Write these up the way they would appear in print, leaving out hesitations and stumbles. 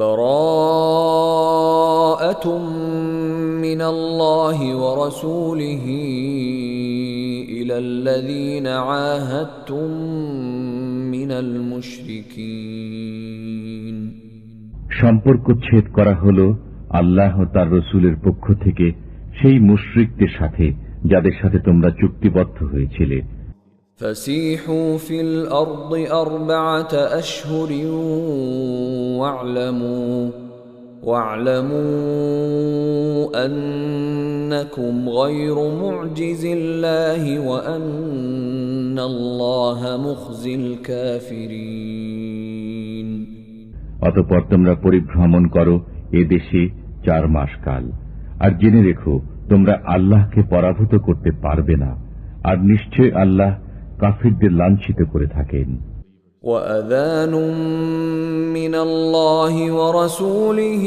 براءة من الله ورسوله إلى الذين عاهدتم من المشركين। সম্পর্ক ছেদ করা হলো আল্লাহ ও তার রসুলের পক্ষ থেকে সেই মুশরিকদের সাথে যাদের সাথে তোমরা চুক্তিবদ্ধ হয়েছিলে। فسيحوا في الأرض 4 أشهر واعلموا أنكم غير معجز الله وأن الله مخزي الكافرين। অতঃপর তোমরা পরিভ্রমণ করো এ দেশে 4 মাস কাল, আর জেনে রেখো তোমরা আল্লাহকে পরাভূত করতে পারবে না, আর নিশ্চয় আল্লাহ কাফিরদের লাঞ্ছিত করে থাকেন। وأذان من الله ورسوله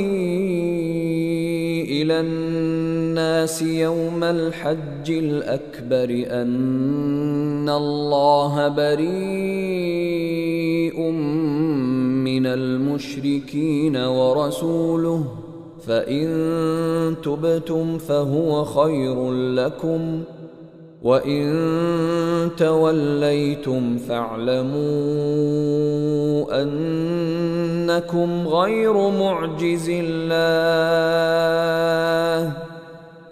إلى الناس يوم الحج الأكبر أن الله بريء من المشركين ورسوله فإن تبتم فهو خير لكم وَإِن تَوَلَّيْتُمْ فَاعْلَمُوا أَنَّكُمْ غَيْرُ مُعْجِزِ اللَّهِ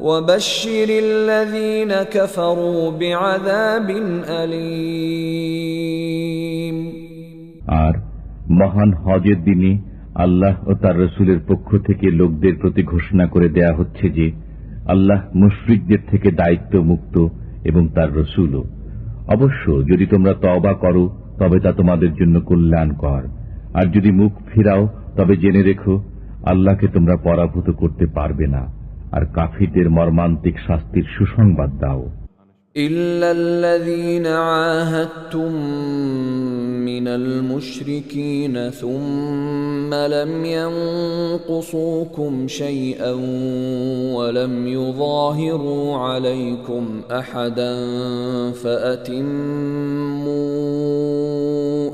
وَبَشِّرِ الَّذِينَ كَفَرُوا بِعَذَابٍ أَلِيمٍ। আর মহান হজের দিনে আল্লাহ ও তার রাসূলের পক্ষ থেকে লোকদের প্রতি ঘোষণা করে দেয়া হচ্ছে যে আল্লাহ মুশরিকদের থেকে দায়িত্ব মুক্ত এবং তার রসুলও। অবশ্য যদি তোমরা তওবা করো তবে তা তোমাদের জন্য কল্যাণকর, আর যদি মুখ ফিরাও তবে জেনে রেখো আল্লাহকে তোমরা পরাভূত করতে পারবে না, আর কাফিরদের মর্মান্তিক শাস্তির সুসংবাদ দাও। إلا الذين عاهدتم من المشركين ثم لم ينقصوكم شيئا ولم يظاهروا عليكم أحدا فأتموا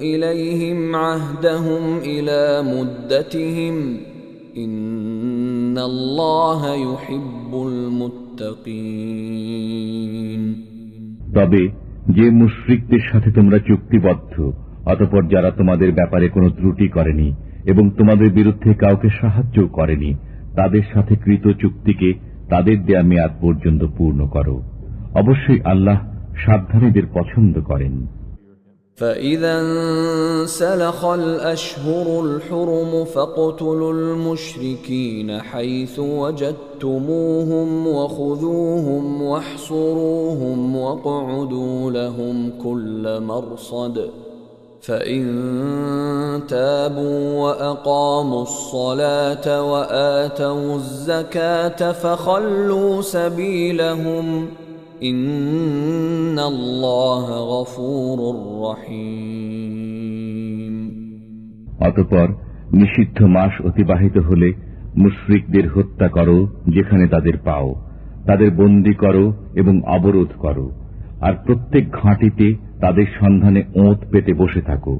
إليهم عهدهم إلى مدتهم إن الله يحب المتقين। তবে যে মুশরিকদের সাথে তোমরা চুক্তিবদ্ধ, অতঃপর যারা তোমাদের ব্যাপারে কোনো ত্রুটি করেনি এবং তোমাদের বিরুদ্ধে কাউকে সাহায্য করেনি, তাদের সাথে কৃত চুক্তিকে তাদের দেয়া মেয়াদ পর্যন্ত পূর্ণ করো। অবশ্যই আল্লাহ সাবধানীদের পছন্দ করেন। فَإِذَا انسَلَخَ الْأَشْهُرُ الْحُرُمُ فَاقْتُلُوا الْمُشْرِكِينَ حَيْثُ وَجَدتُّمُوهُمْ وَخُذُوهُمْ وَاحْصُرُوهُمْ وَاقْعُدُوا لَهُمْ كُلَّ مَرْصَدٍ فَإِن تَابُوا وَأَقَامُوا الصَّلَاةَ وَآتَوُا الزَّكَاةَ فَخَلُّوا سَبِيلَهُمْ ইন্নাল্লাহ গফুরুর রহিম। অতঃপর নিষিদ্ধ মাস অতিবাহিত হলে মুশরিকদের হত্যা করো যেখানে তাদের পাও, তাদের বন্দী করো এবং অবরোধ করো, আর প্রত্যেক ঘাঁটিতে তাদের সন্ধানে ওঁত পেতে বসে থাকো।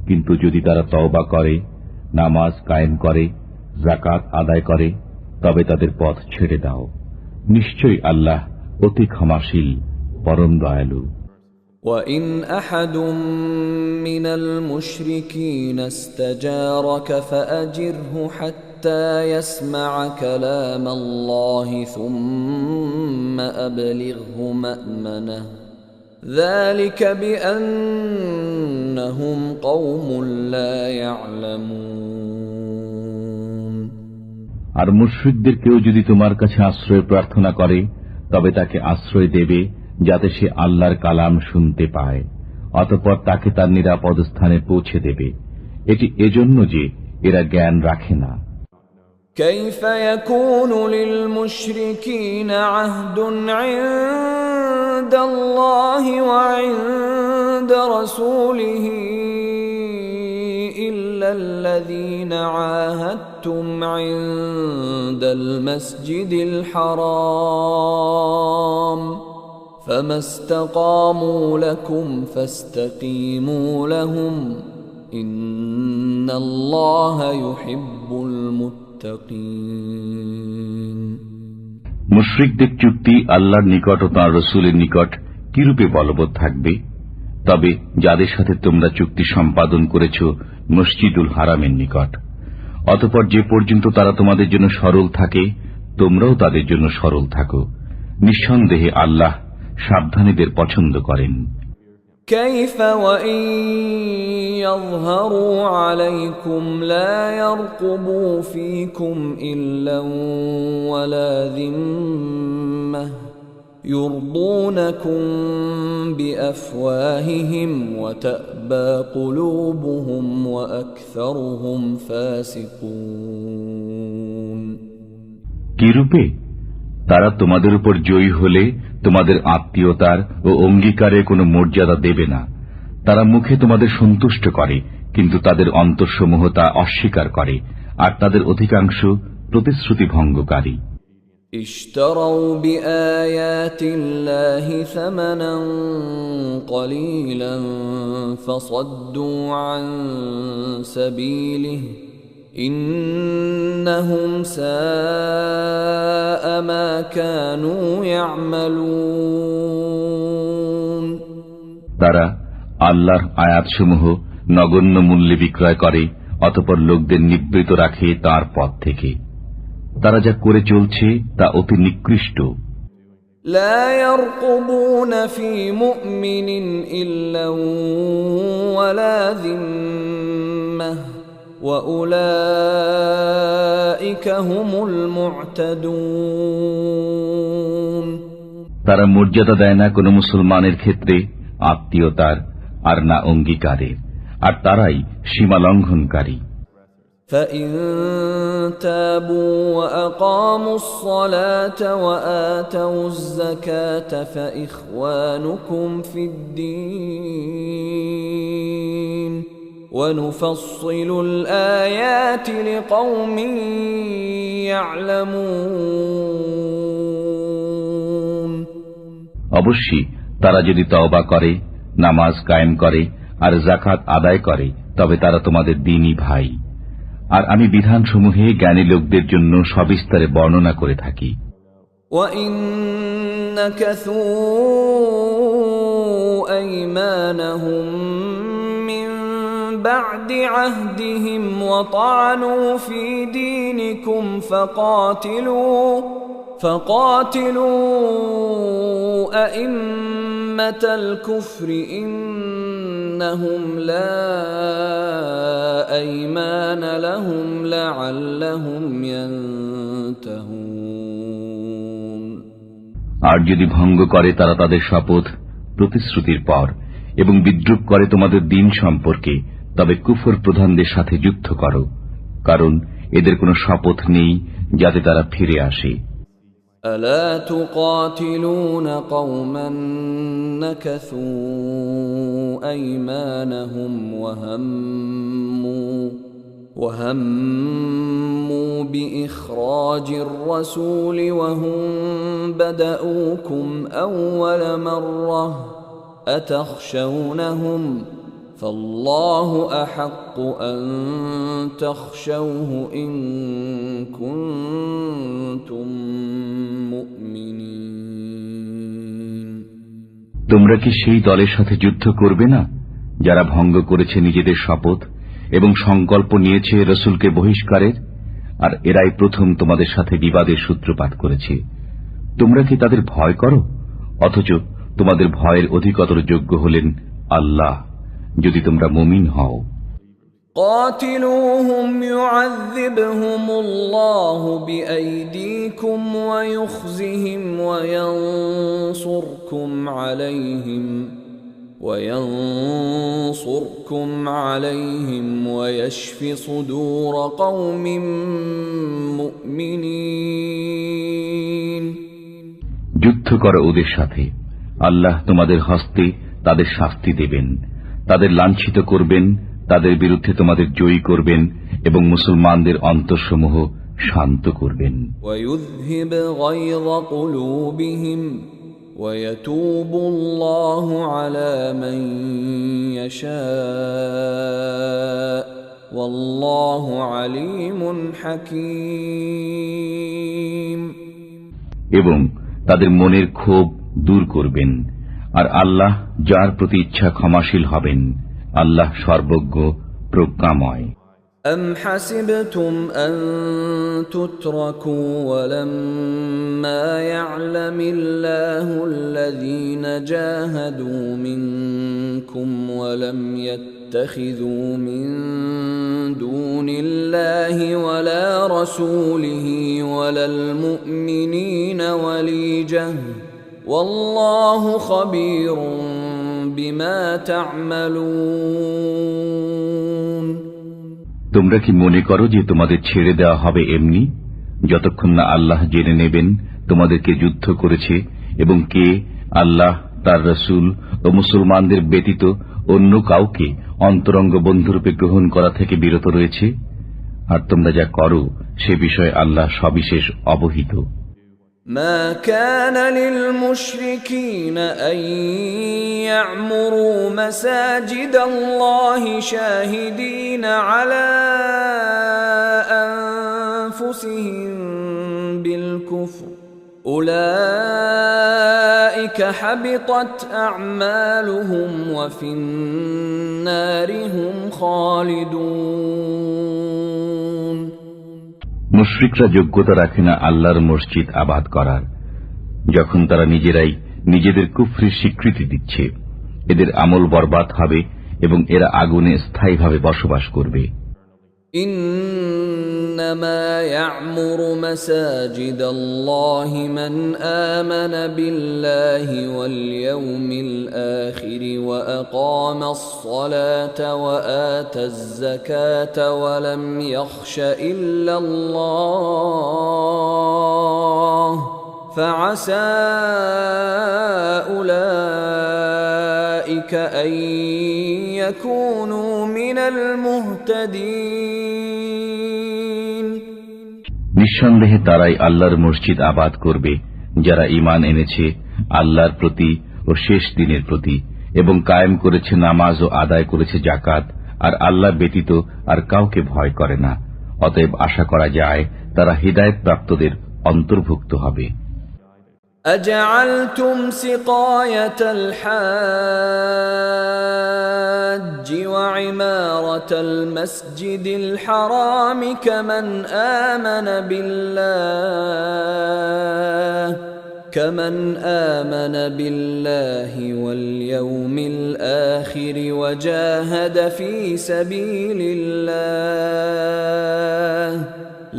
কিন্তু যদি তারা তওবা করে, নামাজ কায়েম করে, যাকাত আদায় করে, তবে তাদের পথ ছেড়ে দাও। নিশ্চয়ই আল্লাহ অতি ক্ষমাশীল, পরম দয়ালু। وَإِنْ أَحَدٌ مِّنَ الْمُشْرِكِينَ اسْتَجَارَكَ فَأَجِرْهُ حَتَّى يَسْمَعَ كَلَامَ اللَّهِ ثُمَّ أَبْلِغْهُ مَأْمَنَهُ ذَلِكَ بِأَنَّهُمْ قَوْمٌ لَّا يَعْلَمُونَ। আর মুশরিকদের কেউ যদি তোমার কাছে আশ্রয় প্রার্থনা করে তবে তাকে আশ্রয় দেবে যাতে সে আল্লাহর কালাম শুনতে পায়, অতঃপর তাকে তার নিরাপদ স্থানে পৌঁছে দেবে। এটি এজন্য যে এরা জ্ঞান রাখে না। كيف يكون للمشركين عهد عند الله وعند رسوله إلا الذين عاهدتم عند المسجد الحرام فما استقاموا لكم فاستقيموا لهم ইন্নাল্লাহা ইউহিব্বুল মুত্তাকিন। মুশরিকদের চুক্তি আল্লাহর নিকট ও তাঁর রাসূলের নিকট কিরূপে বলবৎ থাকবে? তবে যাদের সাথে তোমরা চুক্তি সম্পাদন করেছ মসজিদুল হারামের নিকট, অতঃপর যে পর্যন্ত তারা তোমাদের জন্য সরল থাকে তোমরাও তাদের জন্য সরল থাকো। নিঃসন্দেহে আল্লাহ সাবধানীদের পছন্দ করেন। كيف وإن يظهروا عليكم لا يرقبوا فيكم إلا ولا ذمة يرضونكم بأفواههم وتأبى قلوبهم وأكثرهم فاسقون। কিরূপে? তারা তোমাদের উপর জয়ী হলে তোমাদের আত্মীয়তার ও অঙ্গীকারে কোনো মর্যাদা দেবে না। তারা মুখে তোমাদের সন্তুষ্ট করে, কিন্তু তাদের অন্তরসমূহ তা অস্বীকার করে, আর তাদের অধিকাংশ প্রতিশ্রুতি ভঙ্গকারী। اشتروا بآيات الله ثمنا قليلا فصدوا عن سبيله إنهم ساء ما كانوا يعملون। তারা আল্লাহর আয়াতসমূহ নগণ্য মূল্যে বিক্রয় করে, অতঃপর লোকদের নিবৃত রাখে তার পথ থেকে। তারা যা করে চলছে তা অতি নিকৃষ্ট। لا يرقبون في مؤمن إلا ولا ذمة وأولئك هم المعتدون। তারা মর্যাদা দেয় না কোনো মুসলমানের ক্ষেত্রে আত্মীয়তার আর না অঙ্গীকারের, আর তারাই সীমা লঙ্ঘনকারী। فإن تابوا وأقاموا الصلاة وآتوا الزكاة فإخوانكم في الدين ونفصل الآيات لقوم يعلمون। অবশ্যই তারা যদি তওবা করে, নামাজ কায়েম করে আর যাকাত আদায় করে, তবে তারা তোমাদের দ্বীনী ভাই। আর আমি বিধানসমূহে জ্ঞানী লোকদের জন্য সবিস্তারে বর্ণনা করে থাকি। وَإِن نَكَثُوا أَيْمَانَهُم مِّن بَعْدِ عَهْدِهِمْ وَطَعَنُوا فِي دِينِكُمْ فقاتلوا أئمة الكفر إنهم لا أيمان لهم لعلهم ينتهون। আর যদি ভঙ্গ করে তারা তাদের শপথ প্রতিশ্রুতির পর এবং বিদ্রুপ করে তোমাদের দিন সম্পর্কে, তবে কুফর প্রধানদের সাথে যুদ্ধ করো, কারণ এদের কোনো শপথ নেই যাতে তারা ফিরে আসে। ألا تقاتلون قوما نكثوا أيمانهم وهموا بإخراج الرسول وهم بدؤوكم أول مرة أتخشونهم فالله أحق أن تخشوه إن كنتم مؤمنين। তোমরা কি সেই দলের সাথে যুদ্ধ করবে না যারা ভঙ্গ করেছে নিজেদের শপথ এবং সংকল্প নিয়েছে রসুলকে বহিষ্কারের? আর এরাই প্রথম তোমাদের সাথে বিবাদের সূত্রপাত করেছে। তোমরা কি তাদের ভয় করো? অথচ তোমাদের ভয়ের অধিকতর যোগ্য হলেন আল্লাহ, যদি তোমরা মুমিন হও। قاتلوهم يعذبهم الله بأيديكم ويخزهم وينصركم عليهم ويشف صدور قوم مؤمنين। যুদ্ধ করো ওদের সাথে, আল্লাহ তোমাদের হস্তে তাদের শাস্তি দেবেন, তাদের লাঞ্ছিত করবেন, তাদের বিরুদ্ধে তোমাদের জয়ী করবেন এবং মুসলমানদের অন্তরসমূহ শান্ত করবেন। ويذهب غيظ قلوبهم ويتوب الله على من يشاء والله عليم حكيم এবং তাদের মনের ক্ষোভ দূর করবেন, আর আল্লাহ যার প্রতি ইচ্ছা ক্ষমাশীল হবেন। আল্লাহ সর্বজ্ঞ প্রজ্ঞাময়। أم حسبتم أن تتركوا ولما يعلم الله الذين جاهدوا منكم ولم يتخذوا من دون الله ولا رسوله ولا المؤمنين وليجة والله خبير بما تعملون। তোমরা কি মনে করো যে তোমাদের ছেড়ে দেওয়া হবে এমনি, যতক্ষণ না আল্লাহ জেনে নেবেন তোমাদেরকে যুদ্ধ করেছে এবং কে আল্লাহ, তার রসুল ও মুসলমানদের ব্যতীত অন্য কাউকে অন্তরঙ্গ বন্ধুরূপে গ্রহণ করা থেকে বিরত রয়েছে? আর তোমরা যা করো সে বিষয়ে আল্লাহ সবিশেষ অবহিত। ما كان للمشركين أن يعمروا مساجد الله شاهدين على أنفسهم بالكفر أولئك حبطت أعمالهم وفي النار هم خالدون। মুশরিকরা যোগ্যতা রাখে না আল্লাহর মসজিদ আবাদ করার, যখন তারা নিজেরাই নিজেদের কুফরির স্বীকৃতি দিচ্ছে। এদের আমল বরবাদ হবে এবং এরা আগুনে স্থায়ীভাবে বসবাস করবে। إنما يعمر مساجد الله من آمن بالله واليوم الآخر وأقام الصلاة وآتى الزكاة ولم يخش إلا الله فعسى أولئك أن يكونوا من المهتدين। নিঃসন্দেহে তারাই আল্লাহর মসজিদ আবাদ করবে যারা ঈমান এনেছে আল্লাহর প্রতি ও শেষ দিনের প্রতি এবং কায়েম করেছে নামাজ ও আদায় করেছে যাকাত, আর আল্লাহ ব্যতীত আর কাউকে ভয় করে না। অতএব আশা করা যায় তারা হিদায়াত প্রাপ্তদের অন্তর্ভুক্ত হবে। أجعلتم سقاية الحاج وعمارة المسجد الحرام كمن آمن بالله واليوم الآخر وجاهد في سبيل الله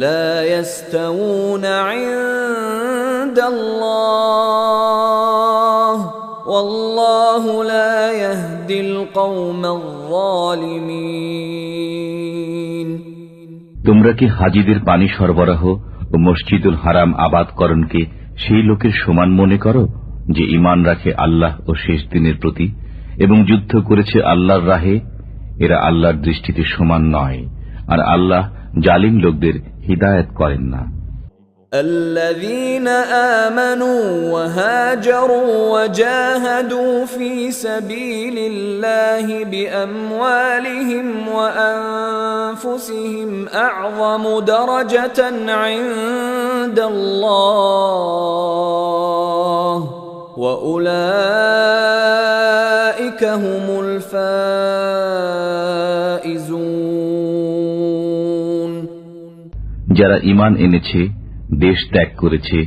لا يستوون عند الله والله لا يهدي القوم الظالمين। তোমরা কি হাজীদের পানি সরবরাহ ও মসজিদুল হারাম আবাদকরণকে সেই লোকের সমান মনে করো যে ঈমান রাখে আল্লাহ ও শেষ দিনের প্রতি এবং যুদ্ধ করেছে আল্লাহর রাহে? এরা আল্লাহর দৃষ্টিতে সমান নয়, আর আল্লাহ জালিম লোকদের হিদায়াত করেন না। الذين آمنوا وهاجروا وجاهدوا في سبيل الله بأموالهم وأنفسهم أعظم درجة عند الله وأولئك هم الفائزون। যারা ঈমান এনেছে, দেশ ত্যাগ করেছে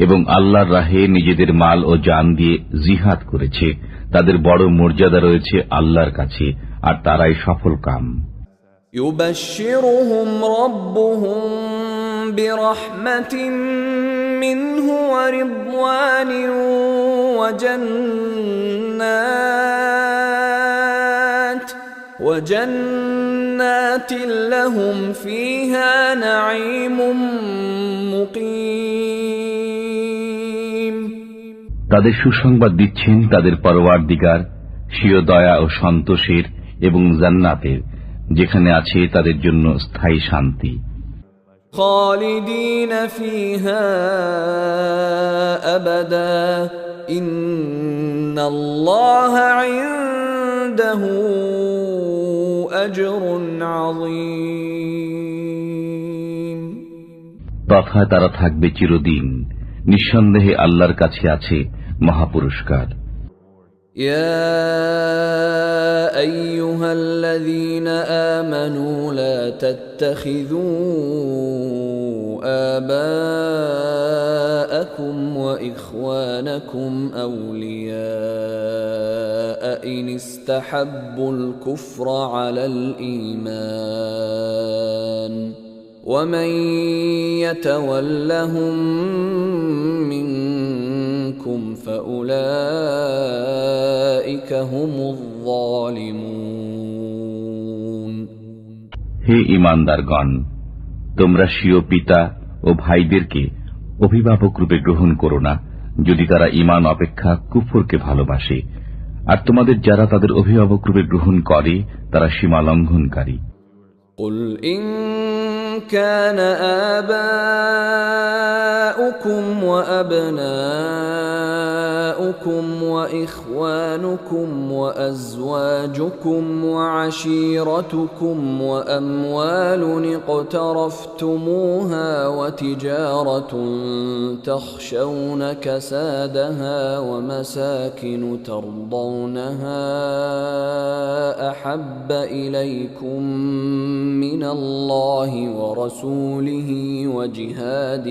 এবং আল্লাহর রাহে নিজেদের মাল ও জান দিয়ে জিহাদ করেছে, তাদের বড় মর্যাদা রয়েছে আল্লাহর কাছে, আর তারাই সফল কাম। يبشرهم ربهم برحمة منه ورضوان وجنات لهم فيها نعيم মুকিম। তাদের সুসংবাদ দিচ্ছেন তাদের পরওয়ারদিগার স্বীয় দয়া ও সন্তোষের এবং জান্নাতের, যেখানে আছে তাদের জন্য স্থায়ী শান্তি। খালিদিন ফিহা আবাদা ইন্নাল্লাহা ইনদাহু أجر عظيم তথা তারা থাকবে চিরদিন। নিঃসন্দেহে আল্লাহর কাছে আছে মহাপুরস্কার। يا أيها الذين آمنوا لا تتخذوا آباءكم وإخوانكم أولياء إن استحبوا الكفر على الإيمان ومن يتولهم منكم فأولئك هم الظالمون হে ঈমানদারগণ, তোমরা স্বীয় পিতা ও ভাইদেরকে অভিভাবক রূপে গ্রহণ করো না, যদি তারা ঈমান অপেক্ষা কুফরকে ভালোবাসে, আর তোমাদের যারা তাদের অভিভাবক রূপে গ্রহণ করে তারা সীমা লঙ্ঘনকারী। قل إن كان آباؤكم وأبناؤكم وإخوانكم وأزواجكم وعشيرتكم وأموال اقترفتموها وتجارة تخشون كسادها ومساكن ترضونها أحب إليكم من الله ورسوله وجهاد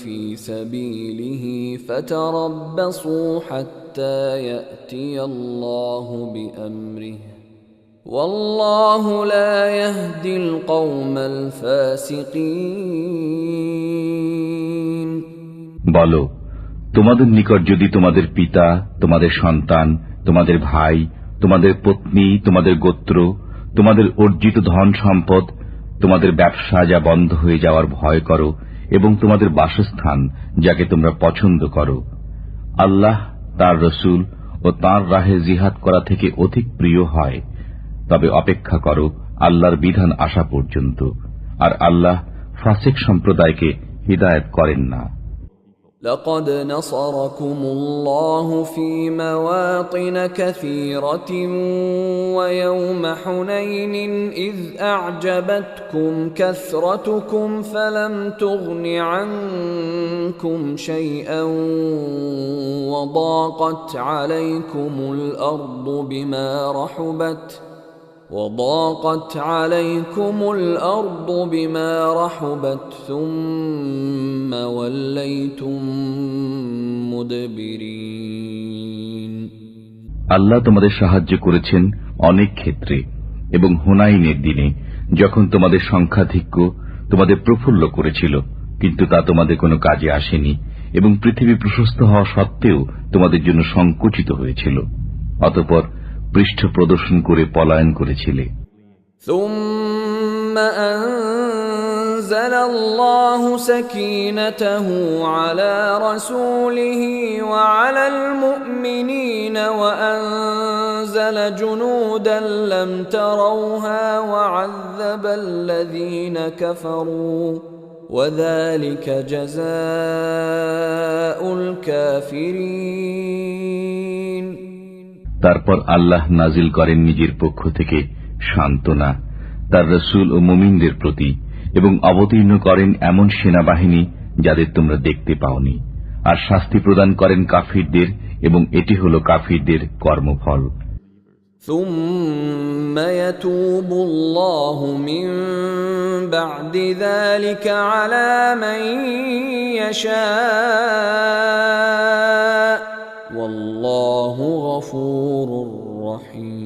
في سبيله فتربصوا حتى يأتي الله بأمره والله لا يهدي القوم الفاسقين বলো, তোমাদের নিকট যদি তোমাদের পিতা, তোমাদের সন্তান, তোমাদের ভাই, তোমাদের পত্নী, তোমাদের গোত্র, তোমাদের অর্জিত ধন সম্পদ, তোমাদের ব্যবসা যা বন্ধ হয়ে যাওয়ার ভয় করো এবং তোমাদের বাসস্থান যাকে তোমরা পছন্দ করো, আল্লাহ, তার রসুল ও তাঁর রাহে জিহাদ করা থেকে অধিক প্রিয় হয়, তবে অপেক্ষা করো আল্লাহর বিধান আসা পর্যন্ত, আর আল্লাহ ফাসিক সম্প্রদায়কে হিদায়াত করেন না। لقد نصركم الله في مواطن كثيرة ويوم حنين إذ أعجبتكم كثرتكم فلم تغن عنكم شيئا وضاقت عليكم الأرض بما رحبت ثم وليتم مدبرين আল্লাহ তোমাদের সাহায্য করেছেন অনেক ক্ষেত্রে, এবং হুনাইনের দিনে যখন তোমাদের সংখ্যাধিক্য তোমাদের প্রফুল্ল করেছিল, কিন্তু তা তোমাদের কোনো কাজে আসেনি, এবং পৃথিবী প্রশস্ত হওয়া সত্ত্বেও তোমাদের জন্য সংকুচিত হয়েছিল। অতঃপর পৃষ্ঠ প্রদর্শন করে পলায়ন করেছিলে। ثم أنزل الله سكينته على رسوله وعلى المؤمنين وأنزل جنودا لم تروها وعذب الذين كفروا وذلك جزاء الكافرين তারপর আল্লাহ নাজিল করেন নিজের পক্ষ থেকে সান্ত্বনা তার রসুল ও মুমিনদের প্রতি, এবং অবতীর্ণ করেন এমন সেনাবাহিনী যাদের তোমরা দেখতে পাওনি, আর শাস্তি প্রদান করেন কাফিরদের, এবং এটি হল কাফিরদের কর্মফল। ثم يتوب الله من بعد ذلك على من يشاء والله غفور رحيم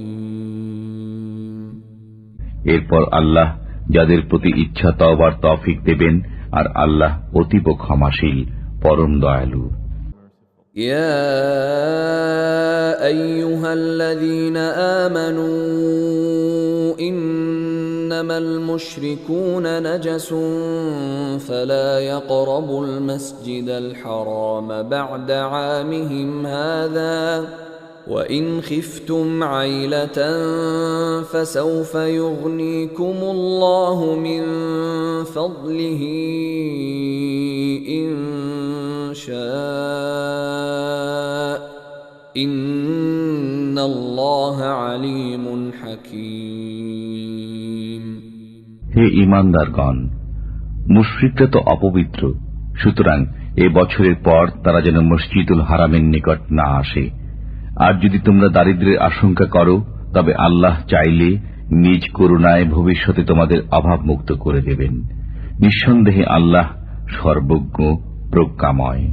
এরপর আল্লাহ যাদের প্রতি ইচ্ছা তওবার তৌফিক দেবেন, আর আল্লাহ অতীব ক্ষমাশীল, পরম দয়ালু। يا أيها الذين آمنوا إنما المشركون نجس فلا يقربوا المسجد الحرام بعد عامهم هذا وإن خفتم عيلة فسوف يغنيكم الله من فضله إن شاء إن الله عليم حكيم হে ঈমানদারগণ, মুশরিকরা তো অপবিত্র, সুতরাং এ বছরের পর তারা যেন মসজিদুল হারামের নিকট না আসে। আর যদি তোমরা দারিদ্র্যের আশঙ্কা করো, তবে আল্লাহ চাইলে নিজ করুণায় ভবিষ্যতে তোমাদের অভাব মুক্ত করে দেবেন। নিঃসন্দেহে আল্লাহ সর্বজ্ঞ, প্রজ্ঞাময়।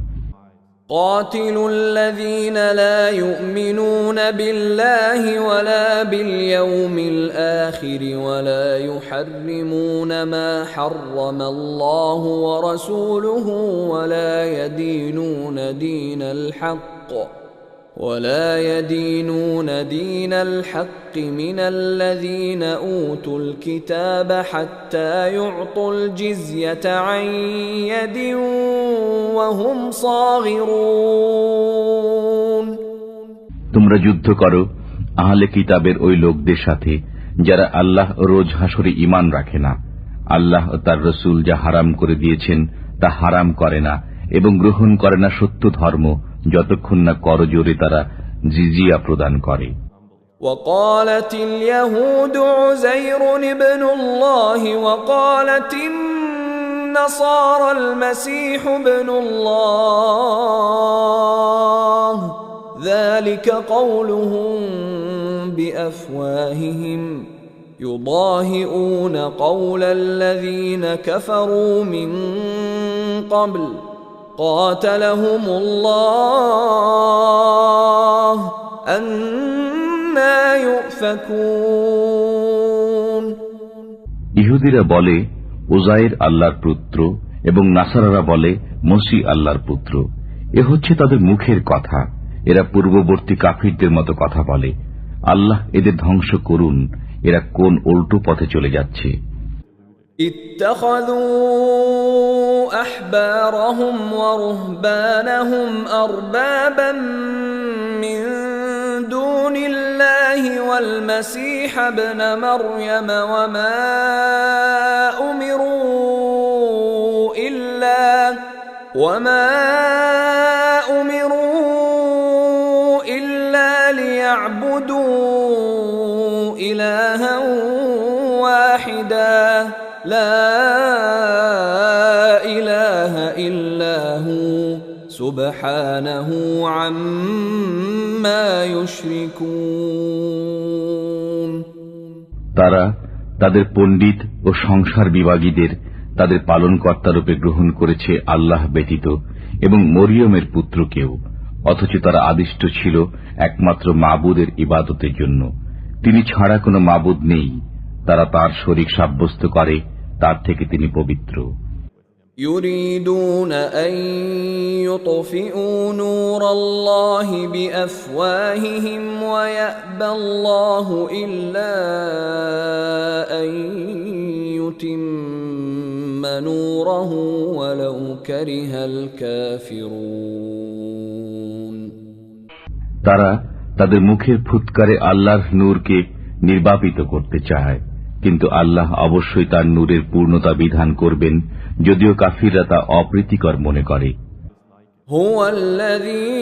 قاتلوا الذين لا يؤمنون بالله ولا باليوم الآخر ولا يحرمون ما حرم الله ورسوله ولا يدينون دين الحق من الذين أوتوا الكتاب حتى يعطوا الجزية عن يد وهم صاغرون। তোমরা যুদ্ধ করো আহলে কিতাবের ওই লোকদের সাথে যারা আল্লাহ রোজ হাসরে ঈমান রাখে না, আল্লাহ ও তার রাসূল যা হারাম করে দিয়েছেন তা হারাম করে না এবং গ্রহণ করে না সত্য ধর্ম, যতক্ষণ না করজোরে তারা জিজিয়া প্রদান করে। وقالت اليهود عزير ابن الله وقالت النصارى المسيح ابن الله ذلك قولهم بأفواههم يضاهئون قول الذين كفروا من قبل قاتلهم الله أنى يؤفكون। ইহুদিরা বলে উজাইর আল্লাহর পুত্র এবং নাসারারা বলে মসিহ আল্লাহর পুত্র। এ হচ্ছে তাদের মুখের কথা, এরা পূর্ববর্তী কাফিরদের মতো কথা বলে। আল্লাহ এদের ধ্বংস করুন, এরা কোন উল্টো পথে চলে যাচ্ছে। اتخذوا أحبارهم ورهبانهم أربابا من دون الله والمسيح ابن مريم وما أمروا إلا ليعبدوا إلها واحدا لا إله إلا هو سبحانه عما يشركون। তারা তাদের পণ্ডিত ও সংসার বিভাগীদের তাদের পালনকর্তারূপে গ্রহণ করেছে আল্লাহ ব্যতীত এবং মরিয়মের পুত্রকেও, অথচ তারা আদিষ্ট ছিল একমাত্র মাবুদের ইবাদতের জন্য। তিনি ছাড়া কোনো মাবুদ নেই, তারা তার শরীক সাব্যস্ত করে, তার থেকে তিনি পবিত্র। يريدون أن يطفئوا نور الله بأفواههم ويأبى الله إلا أن يتم نوره ولو كره الكافرون। তারা তাদের মুখের ফুৎকারে আল্লাহর নূরকে নির্বাপিত করতে চায়, কিন্তু আল্লাহ অবশ্যই তার নূরের পূর্ণতা বিধান করবেন, যদিও কাফিররা তা অপ্রীতিকর মনে করে। هو الذي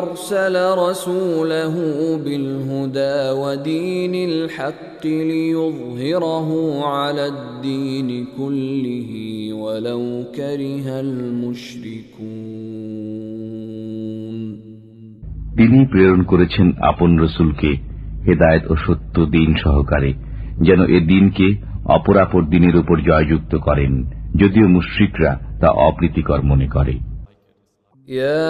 أرسل رسوله بالهدى ودين الحق ليظهره على الدين كله ولو كره المشركون। তিনি প্রেরণ করেছেন আপন রসুলকে হেদায়েত ও সত্য দিন সহকারে, যেন এ দিনকে অপরাপর দিনের উপর জয়যুক্ত করেন, যদিও মুশরিকরা তা অপ্রীতিকর মনে করে। ইয়া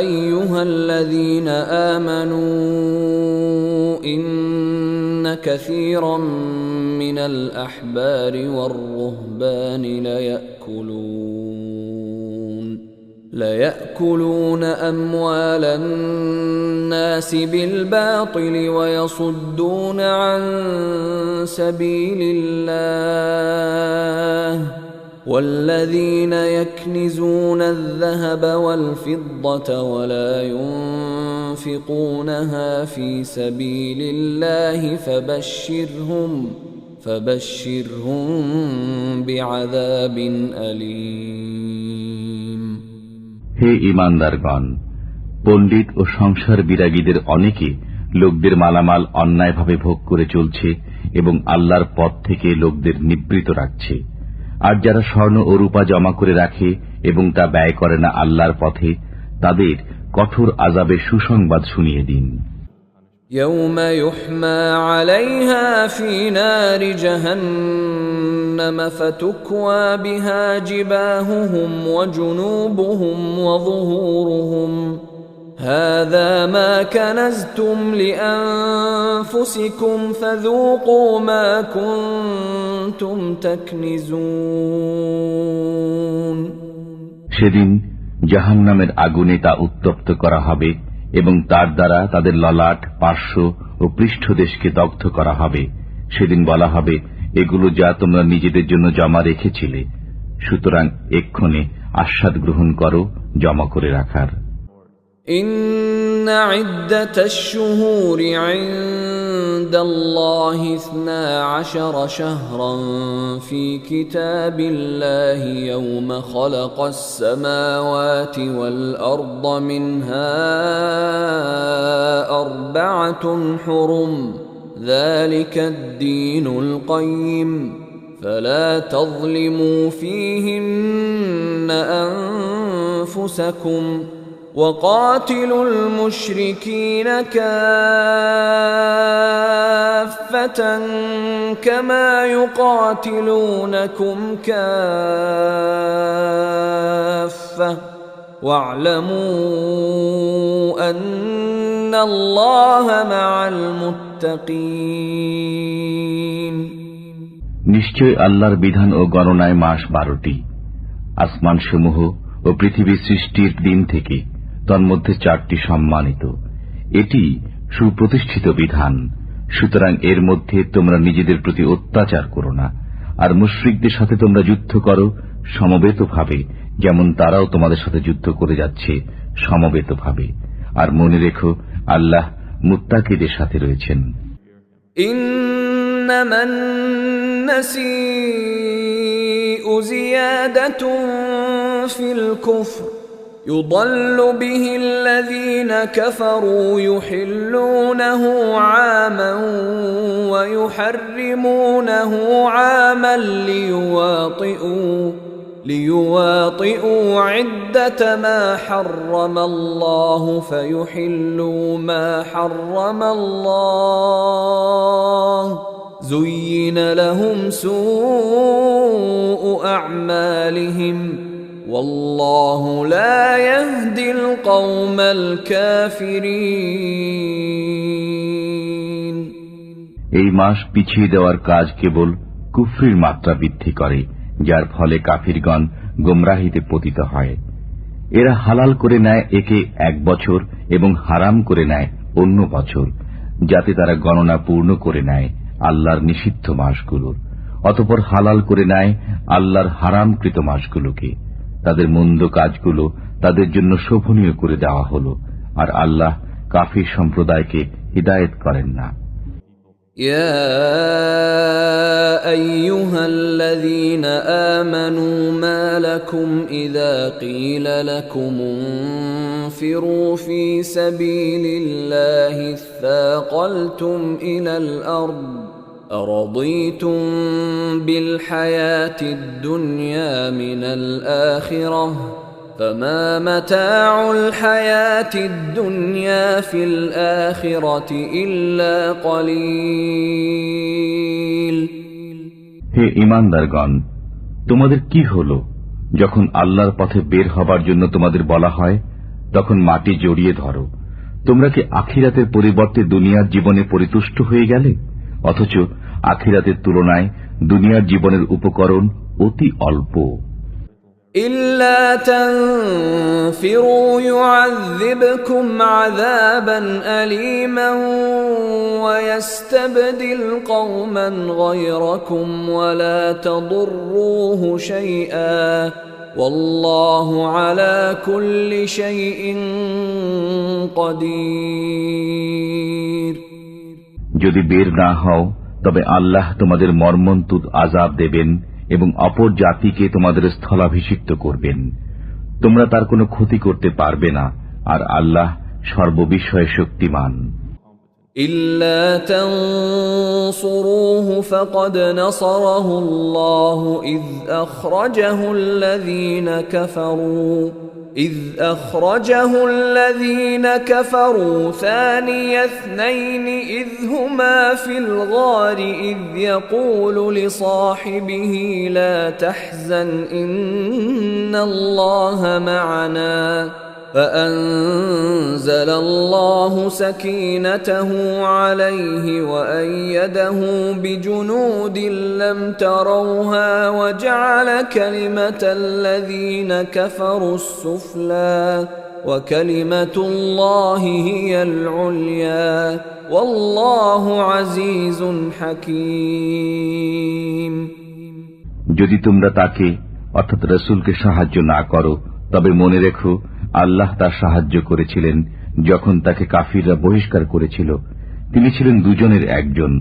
আইয়ুহাল্লাযীনা আমানু ইন্না কাসীরাম মিনাল আহবারি ওয়ার রুহবানি ليأكلون أموال الناس بالباطل ويصدون عن سبيل الله والذين يكنزون الذهب والفضة ولا ينفقونها في سبيل الله فبشرهم بعذاب أليم। হে ঈমানদারগণ, পণ্ডিত ও সংসার বিরাগীদের অনেকে লোকদের মালামাল অন্যায়ভাবে ভোগ করে চলছে এবং আল্লাহর পথ থেকে লোকদের নিবৃত রাখছে। আর যারা স্বর্ণ ও রূপা জমা করে রাখে এবং তা ব্যয় করে না আল্লাহর পথে, তাদের কঠোর আযাবের সুসংবাদ শুনিয়ে দিন। يوم يحمى عليها في نار جهنم فتكوى بها جباههم وجنوبهم وظهورهم هذا ما كنزتم لأنفسكم فذوقوا ما كنتم تكنزون সেদিন জাহান্নামের আগুনে তা উত্তপ্ত করা হবে এবং তার দ্বারা তাদের ললাট, পার্শ্ব ও পৃষ্ঠদেশকে দগ্ধ করা হবে। সেদিন বলা হবে, এগুলো যা তোমরা নিজেদের জন্য জমা রেখেছিলে, সুতরাং এক্ষণে আস্বাদ গ্রহণ করো জমা করে রাখার। إن عدة الشهور عند الله 12 شهرا في كتاب الله يوم خلق السماوات والأرض منها 4 حرم ذلك الدين القيم فلا تظلموا فيهن أنفسكم وقاتلوا المشركين كافة كما يقاتلونكم كافة واعلموا أن الله مع المتقين নিশ্চয় আল্লাহর বিধান ও গণনায় মাস 12টি, আসমানসমূহ ও পৃথিবী সৃষ্টির দিন থেকে তন্মধ্যে 4টি সম্মানিত। এটি সুপ্রতিষ্ঠিত বিধান, সুতরাং এর মধ্যে তোমরা নিজেদের প্রতি অত্যাচার করো না। আর মুশরিকদের সাথে তোমরা যুদ্ধ করো সমবেতভাবে, যেমন তারাও তোমাদের সাথে যুদ্ধ করে যাচ্ছে সমবেতভাবে। আর মনে রেখো, আল্লাহ মুত্তাকিদের সাথে রয়েছেন। ইন্নামান নাসিউ জিয়াদাতুন ফিল কুফর يضل به الذين كفروا يحلونه عاما ويحرمونه عاما ليواطئوا عدة ما حرم الله فيحلوا ما حرم الله زين لهم سوء أعمالهم والله لا يهدي القوم الكافرين এই মাস পিছিয়ে দেওয়ার কাজ কেবল কুফরির মাত্রা বৃদ্ধি করে, যার ফলে কাফিরগণ গোমরাহিতে পতিত হয়। এরা হালাল করে নেয় একে 1 বছর এবং হারাম করে নেয় অন্য বছর, যাতে তারা গণনা পূর্ণ করে নেয় আল্লাহর নিষিদ্ধ মাসগুলোর। অতঃপর হালাল করে নেয় আল্লাহর হারামকৃত মাসগুলোকে। তাদের মন্দ কাজগুলো তাদের জন্য শোভনীয় করে দেওয়া হল, আর আল্লাহ কাফির সম্প্রদায়কে হিদায়েত করেন না। يا أيها الذين آمنوا ما لكم إذا قيل لكم انفروا في سبيل الله اثاقلتم إلى الأرض أرضيتم بالحياة الدنيا من الآخرة فما متاع الحياة الدنيا في الآخرة إلا قليل হে ঈমানদারগণ, তোমাদের কি হলো যখন আল্লাহর পথে বের হবার জন্য তোমাদের বলা হয়, তখন মাটি জড়িয়ে ধরো। তোমরা কি আখিরাতের পরিবর্তে দুনিয়ার জীবনে পরিতুষ্ট হয়ে গেলে? অথচ আখিরাতের তুলনায় দুনিয়ার জীবনের উপকরণ অতি অল্প। إلا تنفروا يعذبكم عذابا أليما ويستبدل قوما غيركم ولا تضروه شيئا والله على كل شيء قدير যদি বের না হও, তবে আল্লাহ তোমাদের মর্মন্তুদ আযাব দেবেন এবং অপর জাতিকে তোমাদের স্থলাভিষিক্ত করবেন। তোমরা তার কোনো ক্ষতি করতে পারবে না, আর আল্লাহ সর্ববিষয়ে শক্তিমান। إلا تنصروه فقد نصره الله إذ أخرجه الذين كفروا ثاني اثنين إذ هما في الغار إذ يقول لصاحبه لا تحزن إن الله معنا فأنزل الله سكينته عليه وأيده بجنود لم تروها وجعل كلمة الذين كفروا السفلى وكلمة الله هي العليا والله عزيز حكيم যদি তোমরা তাকে অর্থাৎ রাসূলকে সাহায্য না করো তবে মনে রেখো আল্লাহ তার সাহায্য করেছিলেন যখন তাকে কাফিররা বহিষ্কার করেছিল। তিনি ছিলেন দুজনের একজন।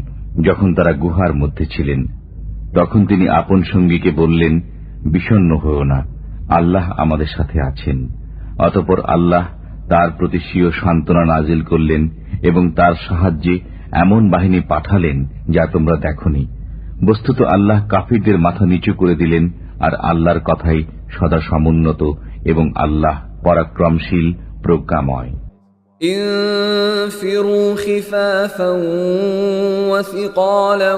যখন তারা গুহার মধ্যে ছিলেন তখন তিনি আপন সঙ্গীকে বললেন, বিষণ্ণ হও না, আল্লাহ আমাদের সাথে আছেন। অতঃপর আল্লাহ তার প্রতি স্বীয় সান্ত্বনা নাজিল করলেন এবং তার সাহায্যে এমন বাহিনী পাঠালেন যা তোমরা দেখনি। বস্তুত আল্লাহ কাফিরদের মাথা নিচু করে দিলেন, আর আল্লাহর কথাই সদা সমুন্নত এবং আল্লাহ পরাক্রমশীল প্রজ্ঞাময়। انفروا خفافا وثقالا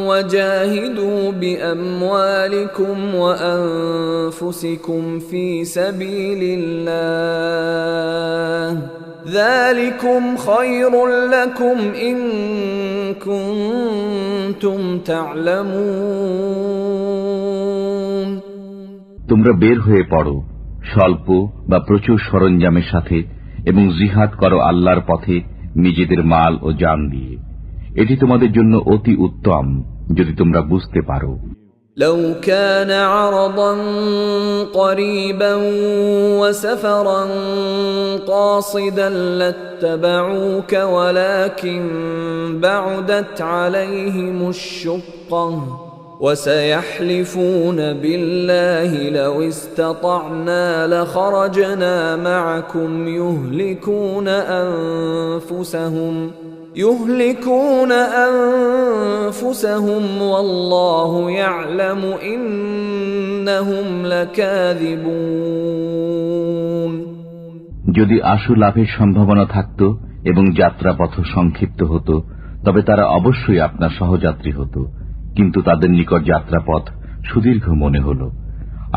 وجاهدوا بأموالكم وأنفسكم في سبيل الله ذلكم خير لكم إن كنتم تعلمون তোমরা বের হয়ে পড়ো স্বল্প বা প্রচুর সরঞ্জামের সাথে এবং জিহাদ করো আল্লাহর পথে নিজেদের মাল ও জান দিয়ে। এটি তোমাদের জন্য অতি উত্তম যদি তোমরা বুঝতে পারো। لو كان عرضا قريبا وسفرا قاصدا لاتبعوك ولكن بعدت عليهم الشقة وسيحلفون بالله لو استطعنا لخرجنا معكم يهلكون أنفسهم والله يعلم إنهم لكاذبون যদি আশু লাভের সম্ভাবনা থাকত এবং যাত্রাপথ সংক্ষিপ্ত হতো তবে তারা অবশ্যই আপনার সহযাত্রী হতো, কিন্তু তাদের নিকট যাত্রাপথ সুদীর্ঘ মনে হল।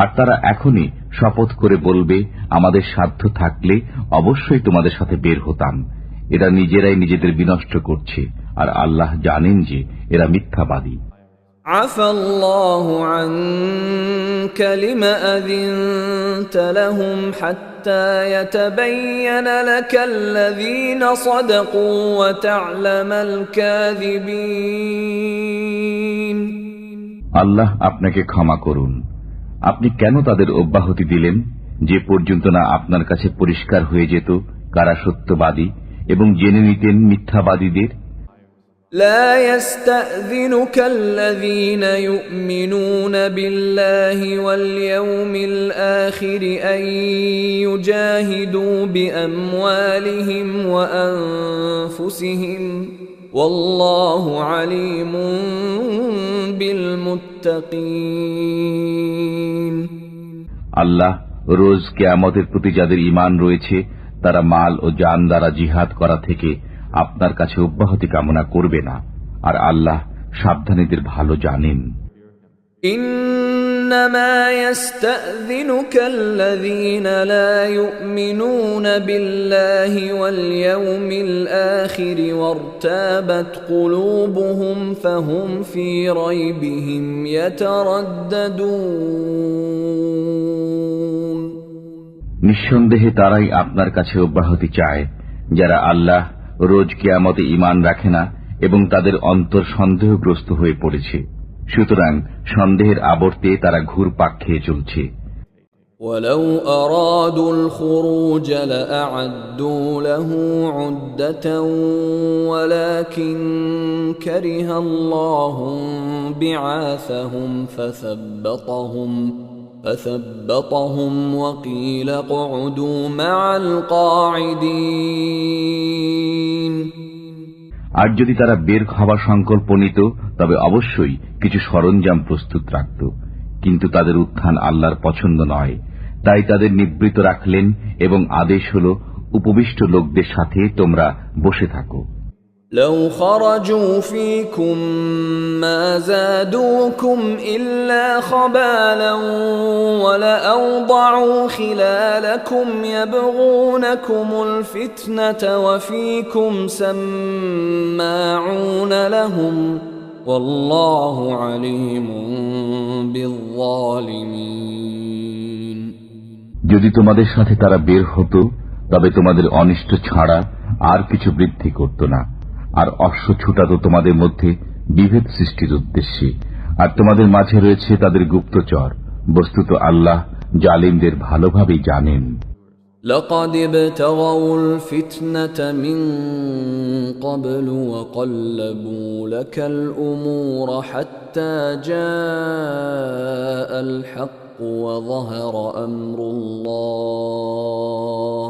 আর তারা এখনই শপথ করে বলবে, আমাদের সাধ্য থাকলে অবশ্যই তোমাদের সাথে বের হতাম। এরা নিজেরাই নিজেদের বিনষ্ট করছে, আর আল্লাহ জানেন যে এরা মিথ্যাবাদী। আফাল্লাহু আনকা লিমা আযিনতা লাহুম হাত্তা ইয়াতাবায়্যানা লাকাল্লাযীনা সাদাকু ওয়া তা'লামাল কাযিবিন। আল্লাহ আপনাকে ক্ষমা করুন। আপনি কেন তাদের অব্যাহতি দিলেন যে পর্যন্ত না আপনার কাছে পরিষ্কার হয়ে যেত কারা সত্যবাদী এবং জেনে নিতেন মিথ্যাবাদীদের। لا يستأذنك الذين يؤمنون بالله واليوم الآخر أن يجاهدوا بأموالهم وأنفسهم والله عليم بالمتقين। আল্লাহ রোজ কিয়ামতের প্রতি যাদের ঈমান রয়েছে তারা মাল ও জান দ্বারা জিহাদ করা থেকে আপনার কাছে অব্যাহতি কামনা করবে না, আর আল্লাহ সাবধানীদের ভালো জানেন। إنما يستأذنك الذين لا يؤمنون بالله واليوم الآخر وارتابت قلوبهم فهم في ريبهم يترددون। নিঃসন্দেহে তারাই আপনার কাছে অব্যাহতি চায় যারা আল্লাহ রোজ কিয়ামতে ঈমান রাখে না এবং তাদের অন্তর সন্দেহগ্রস্ত হয়ে পড়েছে, সুতরাং সন্দেহের আবর্তে তারা ঘুরপাক খেয়ে চলছে। ولو أرادوا الخروج لأعدوا له عدة ولكن كره الله بعاثهم فثبطهم وقيل اقعدوا مع القاعدين আর যদি তারা বের হওয়ার সংকল্প নিত তবে অবশ্যই কিছু সরঞ্জাম প্রস্তুত রাখত, কিন্তু তাদের উত্থান আল্লাহর পছন্দ নয়, তাই তাদের নিবৃত রাখলেন এবং আদেশ হল উপবিষ্ট লোকদের সাথে তোমরা বসে থাকো। لو خرجوا فيكم ما زادوكم إلا خبالا ولأوضعوا خلالكم يبغونكم الفتنة وفيكم سماعون لهم والله عليم بالظالمين। যদি তোমাদের সাথে তারা বের হতো তবে তোমাদের অনিষ্ট ছাড়া আর কিছু বৃদ্ধি করত না, আর অশ্ব ছুটাতো তোমাদের মধ্যে বিভেদ সৃষ্টির উদ্দেশ্যে, আর তোমাদের মাঝে রয়েছে তাদের গুপ্তচর। বস্তুত আল্লাহ জালিমদের ভালোভাবেই জানেন। لقد ابتغوا الفتنة من قبل وقلبوا لك الأمور حتى جاء الحق وظهر أمر الله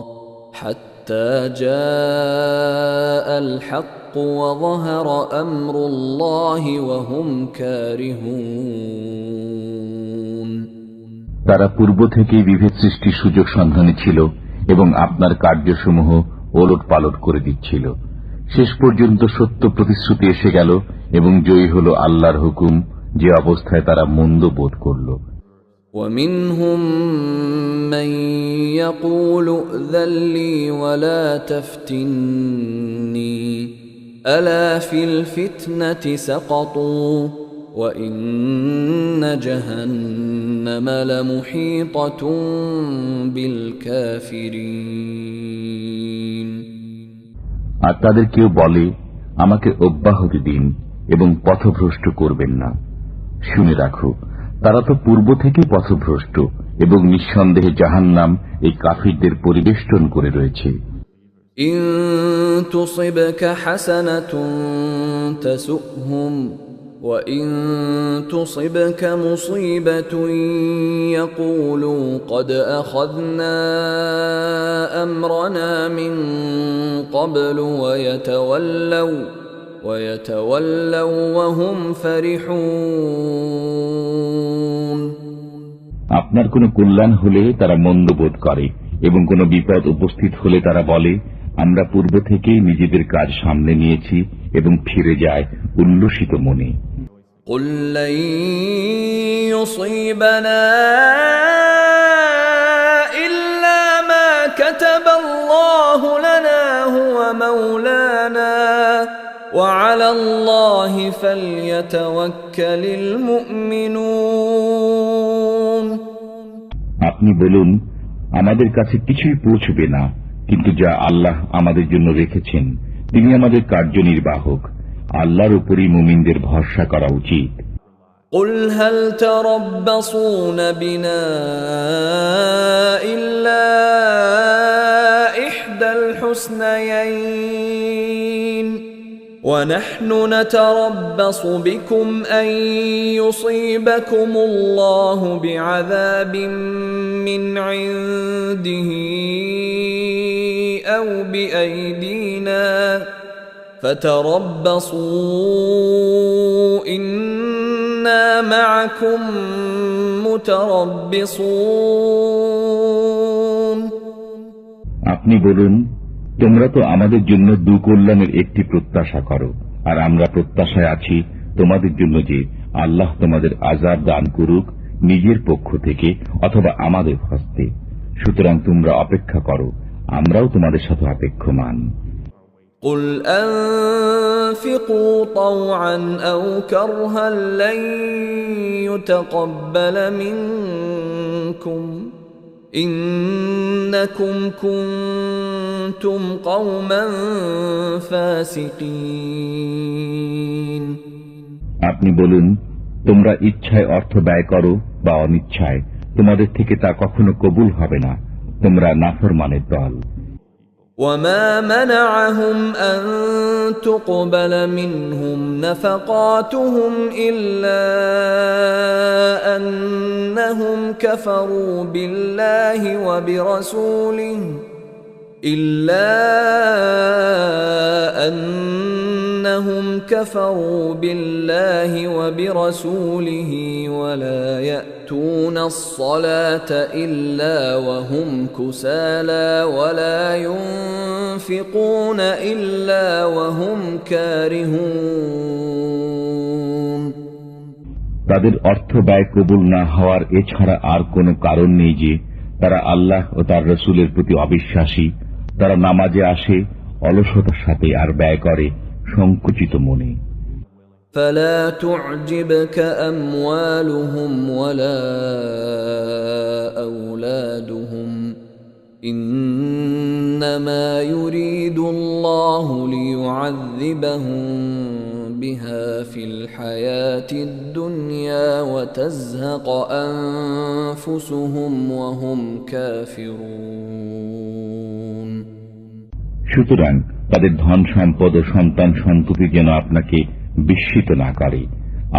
حتى جاء الحق وظهر أمر الله وهم كارهون। তারা পূর্ব থেকেই বিভেদ সৃষ্টির সুযোগ সন্ধানে ছিল এবং আপনার কার্যসমূহ ওলট পালট করে দিচ্ছিল। শেষ পর্যন্ত সত্য প্রতিশ্রুতি এসে গেল এবং জয়ী হল আল্লাহর হুকুম, যে অবস্থায় তারা মন্দ বোধ করল। ومنهم من يقول ائذن لي ولا تفتني ألا في الفتنة سقطوا وإن جهنم لمحيطة بالكافرين। আর তাদের কেউ বলে, আমাকে অব্যাহতি দিন এবং পথভ্রষ্ট করবেন না। শুনে রাখো, তারা তো পূর্ব থেকেই পথভ্রষ্ট এবং নিঃসন্দেহে জাহান্নাম এই কাফিরদের পরিবেষ্টন করে রয়েছে। ইন তুসিবকা হাসানাতুন তাসুহম ওয়া ইন তুসিবকা মুসিবাতুন ইয়াকুলু ক্বাদ আখাযনা আমরানা মিন ক্বাবলু ويتولوا وهم فرحون। আপনার কোনো কল্যাণ হলে তারা মন্দবোধ করে এবং কোনো বিপদ উপস্থিত হলে তারা বলে, আমরা পূর্ব থেকেই নিজেদের কাজ সামনে নিয়েছি, এবং ফিরে যায় উল্লসিত মনে। قل لن يصيبنا إلا ما كتب الله لنا هو مولانا وعلى الله فليتوكل المؤمنون। আপনি বলুন, আমাদের কাছে কিছুই পৌঁছবে না, কিন্তু যা আল্লাহ আমাদের জন্য রেখেছেন তিনি আমাদের কার্যনির্বাহক। আল্লাহর উপরই মুমিনদের ভরসা করা উচিত। قل هل تربصون بنا إلا إحدى الحسنيين ونحن نتربص بكم أن يصيبكم الله بعذاب من عنده أو بأيدينا فتربصوا إنا معكم متربصون। আপনি বলুন, তোমরা তো আমাদের জন্য দুকল্যাণের একটি প্রত্যাশা করো, আর আমরা প্রত্যাশায় আছি তোমাদের জন্য যে আল্লাহ তোমাদের আযাব দান করুক নিজের পক্ষ থেকে অথবা আমাদের হস্তে। সুতরাং তোমরা অপেক্ষা করো, আমরাও তোমাদের সাথে অপেক্ষমান। قل أنفقوا طوعا أو كرها لن يتقبل منكم إنكم كنتم قوما فاسقين। আপনি বলুন, তোমরা ইচ্ছায় অর্থ ব্যয় করো বা অনিচ্ছায়, তোমাদের থেকে তা কখনো কবুল হবে না, তোমরা নাফরমানের দল। وما منعهم أن تقبل منهم نفقاتهم إلا أنهم كفروا بالله وبرسوله إنهم كفروا بالله وبرسوله ولا يأتون الصلاة إلا وهم كسالى ولا ينفقون إلا وهم كارهون তাদের অর্থ ব্যয় কবুল না হওয়ার এছাড়া আর কোনো কারণ নেই যে তারা আল্লাহ ও তার রসুলের প্রতি অবিশ্বাসী। তারা নামাজে আসে অলসতার সাথে আর ব্যয় করে সংকুচিত মনে। فلا تعجبك أموالهم ولا أولادهم إنما يريد الله ليعذبهم بها في الحياة الدنيا وتزهق أنفسهم وهم كافرون সুতরাং তাদের ধন সম্পদ ও সন্তান সন্ততি যেন আপনাকে বিস্মিত না করে।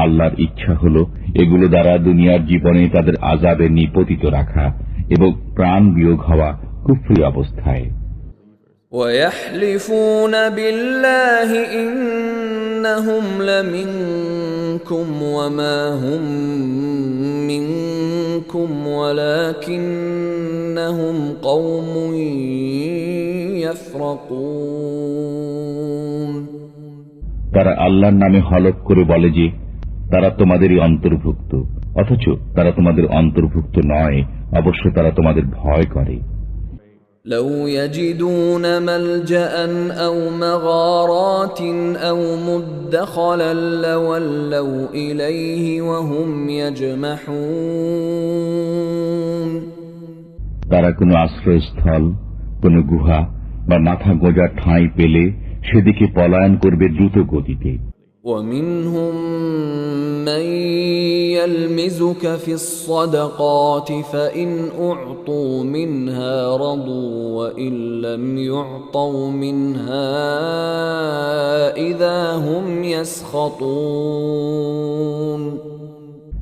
আল্লাহর ইচ্ছা হল এগুলো দ্বারা দুনিয়ার জীবনে তাদের আযাবে নিপতিত রাখা এবং প্রাণ বিয়োগ হওয়া কুফরি অবস্থায়। ويحلفون بالله إنهم لمنكم وما هم منكم ولكنهم قوم يفرقون তারা আল্লাহর নামে হলফ করে বলে যে তারা তোমাদেরই অন্তর্ভুক্ত, অথচ তারা তোমাদের অন্তর্ভুক্ত নয়, অবশ্য তারা তোমাদের ভয় করে। لو يجدون ملجأ أو مغارات أو مدخلا لولوا إليه وهم يجمحون তারা কোনো আশ্রয়স্থল, কোনো গুহা বা মাথা গোঁজার ঠাঁই পেলে সেদিকে পলায়ন করবে দ্রুত গতিতে। ومنهم من يلمزك في الصدقات فإن أعطوا منها رضوا وإن لم يعطوا منها إذا هم يسخطون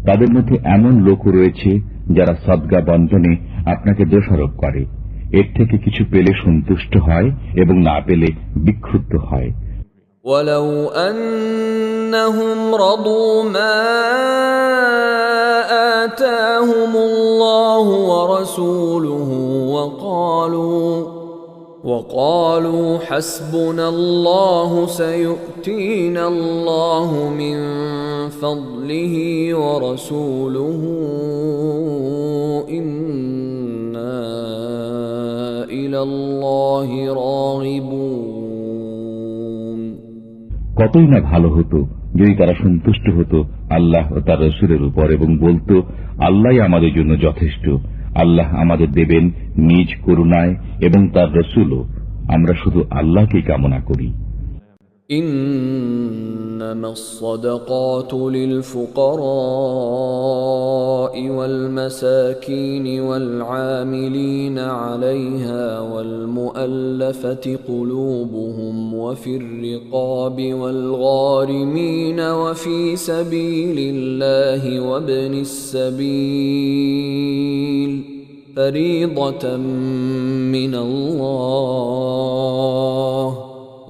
তাদের মধ্যে এমন লোক রয়েছে যারা সদকা বন্ধনে আপনাকে দোষারোপ করে, এর থেকে কিছু পেলে সন্তুষ্ট হয় এবং না পেলে বিক্ষুব্ধ হয়। ولو أنهم رضوا ما آتاهم الله ورسوله وقالوا حسبنا الله سيؤتينا الله من فضله ورسوله إنا إلى الله راغبون কতই না ভালো হতো যদি তারা সন্তুষ্ট হতো আল্লাহ ও তার রাসূলের উপর এবং বলতো আল্লাহই আমাদের জন্য যথেষ্ট, আল্লাহ আমাদের দেবেন নিজ করুণায় এবং তার রাসূলও, আমরা শুধু আল্লাহকেই কামনা করি। إنما الصدقات للفقراء والمساكين والعاملين عليها والمؤلفة قلوبهم وفي الرقاب والغارمين وفي سبيل الله وابن السبيل فريضة من الله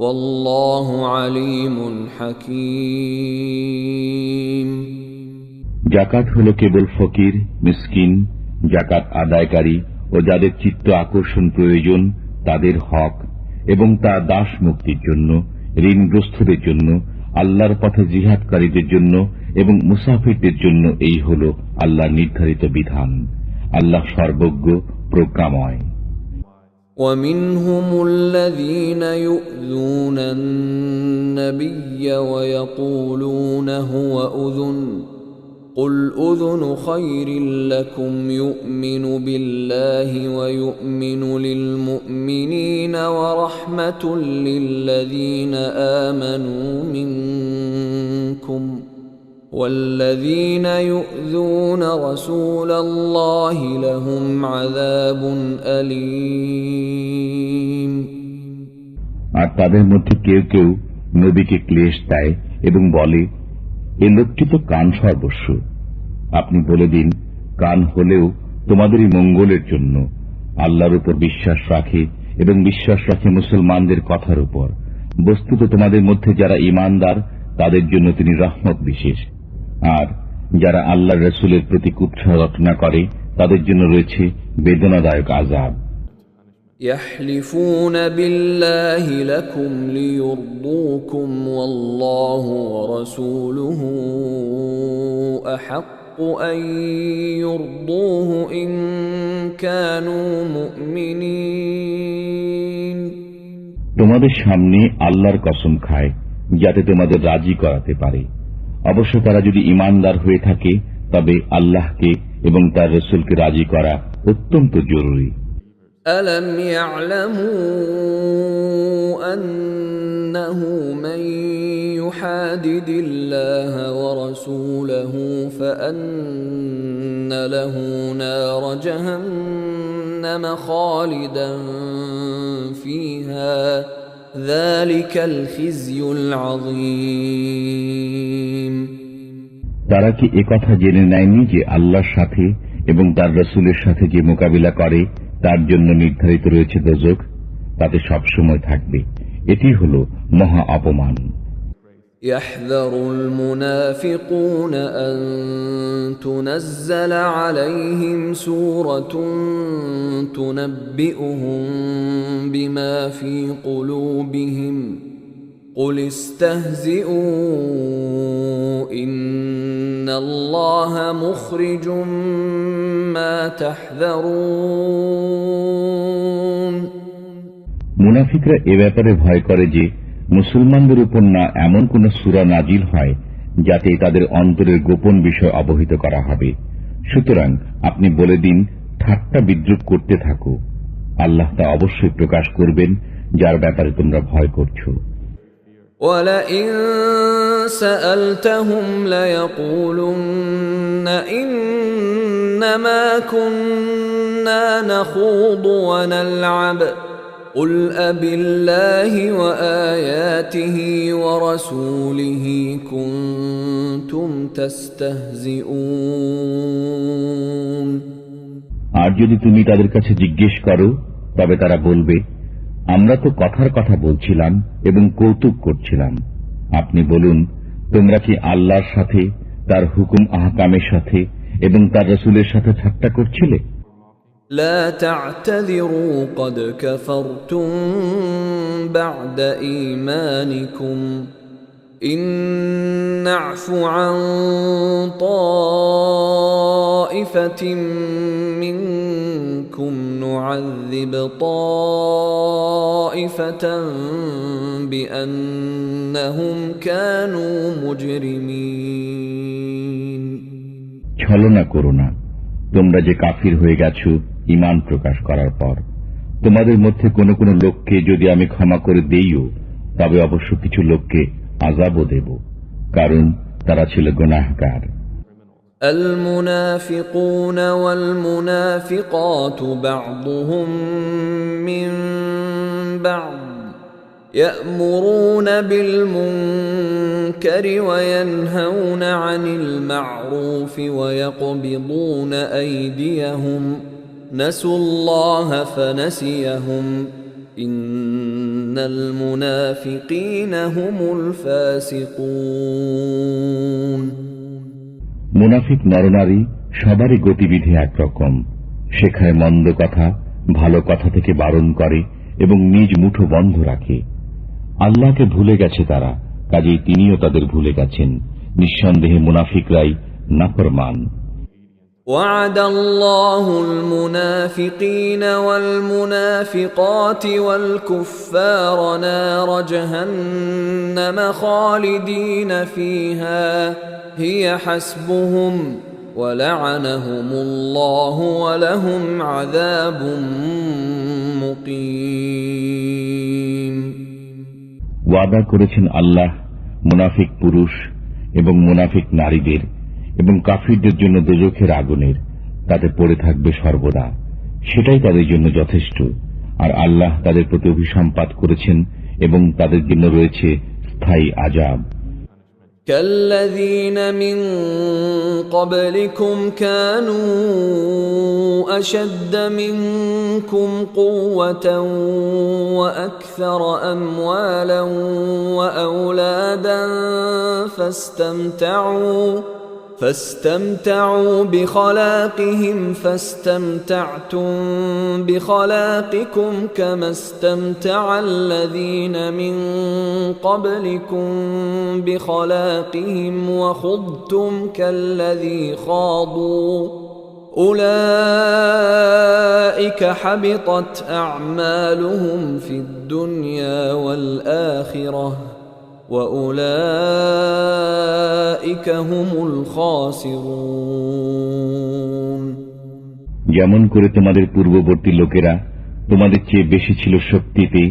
والله عليم حكيم যাকাত হলো কেবল ফকির, মিসকিন, যাকাত আদায়কারী ও যাদের চিত্ত আকর্ষণ প্রয়োজন তাদের হক, এবং তা দাস মুক্তির জন্য, ঋণগ্রস্তদের জন্য, আল্লাহর পথে জিহাদকারীদের জন্য এবং মুসাফিরদের জন্য এই হল আল্লাহর নির্ধারিত বিধান। আল্লাহ সর্বজ্ঞ, প্রজ্ঞাময়। ومنهم الذين يؤذون النبي ويقولون هو أذن قل أذن خير لكم يؤمن بالله ويؤمن للمؤمنين ورحمة للذين آمنوا منكم والذين يؤذون رسول الله لهم عذاب أليم আর তাদের মধ্যে কেউ কেউ নবীকে ক্লেশ দেয় এবং বলে এ লোকটি তো কান সর্বস্ব। আপনি বলে দিন কান হলেও তোমাদেরই মঙ্গলের জন্য, আল্লাহর উপর বিশ্বাস রাখে এবং বিশ্বাস রাখে মুসলমানদের কথার উপর, বস্তুত তোমাদের মধ্যে যারা ঈমানদার তাদের জন্য তিনি রহমত বিশেষ, আর যারা আল্লাহর রাসূলের প্রতি কুৎসা রটনা করে তাদের জন্য রয়েছে বেদনাদায়ক আযাব। يحلفون بالله لكم ليرضوكم والله ورسوله أحق أن يرضوه إن كانوا مؤمنين। তোমাদের সামনে আল্লাহর কসম খায় যাতে তোমাদের রাজি করাতে পারে, অবশ্য তারা যদি ঈমানদার হয়ে থাকে তবে আল্লাহকে এবং তার রাসূলকে রাজি করা অত্যন্ত জরুরি। ألم يعلموا أنه من يحادد الله ورسوله فأن له نار جهنم خالدا فيها ذلك الخزي العظيم। তারা কি একথা জেনে নেয়নি যে আল্লাহর সাথে এবং তার রাসূলের সাথে যে মোকাবিলা করে তার জন্য নির্ধারিত রয়েছে দোজখ, তাতে সবসময় থাকবে। এটি হল মহা অপমান। يحذر المنافقون أن تنزل عليهم سورة تنبئهم بما في قلوبهم قل استهزئوا إن الله مخرج ما تحذرون। মুনাফিকরা এ ব্যাপারে ভয় করে যে মুসলমানদের উপর না এমন কোন সূরা নাজিল হয় যাতে তাদের অন্তরের গোপন বিষয় অবহিত করা হবে। সুতরাং আপনি বলে দিন, ঠাট্টা বিদ্রুপ করতে থাকো, আল্লাহ তা অবশ্যই প্রকাশ করবেন যার ব্যাপারে তোমরা ভয় করছো। وَلَئِن سَأَلْتَهُمْ لَيَقُولُنَّ إِنَّمَا كُنَّا نَخُوضُ وَنَلْعَبُ قُلْ أَبِاللَّهِ وَآيَاتِهِ وَرَسُولِهِ كُنتُمْ تَسْتَهْزِئُونَ। আর যদি তুমি তাদের কাছে জিজ্ঞেস করো তবে তারা বলবে, আমরা তো কথার কথা বলছিলাম এবং কৌতুক করছিলাম। আপনি বলুন, তোমরা কি আল্লাহর সাথে, তার হুকুম আহকামের সাথে এবং তার রাসূলের সাথে ঠাট্টা করছিলে? لا تعتذروا قد كفرتم بعد إيمانكم إن نعف عن طائفة منكم نعذب طائفة بأنهم كانوا مجرمين। ছলনা করো না, তোমরা যে কাফির হয়ে গেছো ঈমান প্রকাশ করার পর। তোমাদের মধ্যে কোন কোন লোককে যদি আমি ক্ষমা করে দেইও তবে অবশ্য কিছু লোককে আযাবও দেব, কারণ তারা ছিল গুনাহগার। المنافقون والمنافقات بعضهم من بعض يأمرون بالمنكر وينهون عن المعروف ويقبضون أيديهم نسوا الله فنسيهم إن المنافقين هم الفاسقون। মুনাফিক নরনারী সবারই গতিবিধি একরকম, শেখায় মন্দ কথা, ভালো কথা থেকে বারণ করে এবং নিজ মুঠো বন্ধ রাখে। আল্লাহকে ভুলে গেছে তারা, কাজেই তিনিও তাদের ভুলে গেছেন। নিঃসন্দেহে মুনাফিকরাই নাফরমান। وعد الله المنافقين والمنافقات والكفار نار جهنم خالدين فيها هي حسبهم ولعنهم الله ولهم عذاب মুকিম। ওয়াদা করেছেন আল্লাহ মুনাফিক পুরুষ এবং মুনাফিক নারীদের এবং কাফিরদের জন্য দোজখের আগুনের, তাতে পড়ে থাকবে সর্বদা, সেটাই তাদের জন্য যথেষ্ট। আর আল্লাহ তাদের প্রতি অভিসম্পাত করেছেন এবং তাদের জন্য রয়েছে স্থায়ী আযাব। كالذين من قبلكم كانوا أشد منكم قوة وأكثر أموالا وأولادا فاستمتعوا بخلاقهم فاستمتعتم بخلاقكم كما استمتع الذين من قبلكم بخلاقهم وخضتم كالذي خاضوا أولئك حبطت أعمالهم في الدنيا والآخرة وأولئك هم الخاسرون যেমন করে তোমাদের পূর্ববর্তী লোকেরা তোমাদের চেয়ে বেশি ছিল শক্তিতে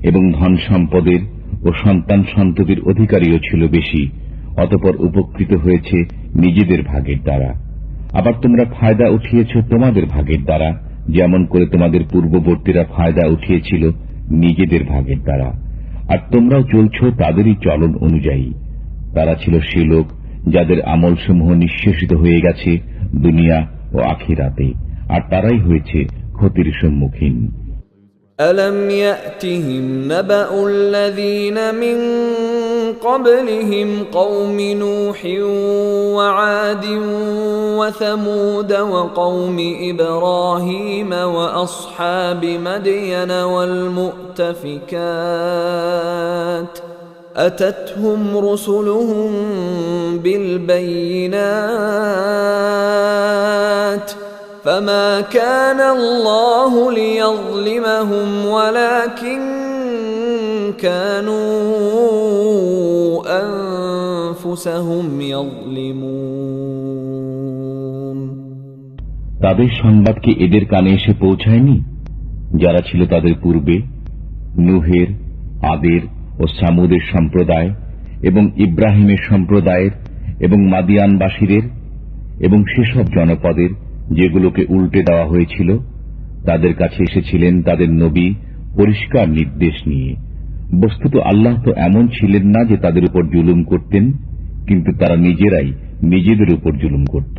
এবং ধন সম্পদের ও সন্তান সন্ততির অধিকারীও ছিল বেশি, অতঃপর উপকৃত হয়েছে নিজেদের ভাগের দ্বারা। আবার তোমরা ফায়দা উঠিয়েছ তোমাদের ভাগের দ্বারা, যেমন করে তোমাদের পূর্ববর্তীরা ফায়দা উঠিয়েছিল নিজেদের ভাগের দ্বারা। আর তোমরাও চলছ তাদেরই চলন অনুযায়ী। তারা ছিল সে লোক যাদের আমলসমূহ নিঃশেষিত হয়ে গেছে দুনিয়া ও আখিরাতে, আর তারাই হয়েছে ক্ষতির সম্মুখীন। ألم يأتهم نبأ الذين من قبلهم قوم نوح وعاد وثمود وقوم إبراهيم وأصحاب مدين والمؤتفكات أتتهم رسلهم بالبينات فما كان الله ليظلمهم ولكن كانوا أنفسهم يظلمون তাদের সংবাদ কি এদের কানে এসে পৌঁছায়নি যারা ছিল তাদের পূর্বে, নূহের, আদের ও সামুদের সম্প্রদায় এবং ইব্রাহিমের সম্প্রদায়ের এবং মাদিয়ানবাসীদের এবং সেসব জনপদের যেগুলোকে উল্টে দেওয়া হয়েছিল? তাদের কাছে এসেছিলেন তাদের নবী পরিষ্কার নির্দেশ নিয়ে। বস্তুত আল্লাহ তো এমন ছিলেন না যে তাদের উপর জুলুম করতেন, কিন্তু তারা নিজেরাই নিজেদের উপর জুলুম করত।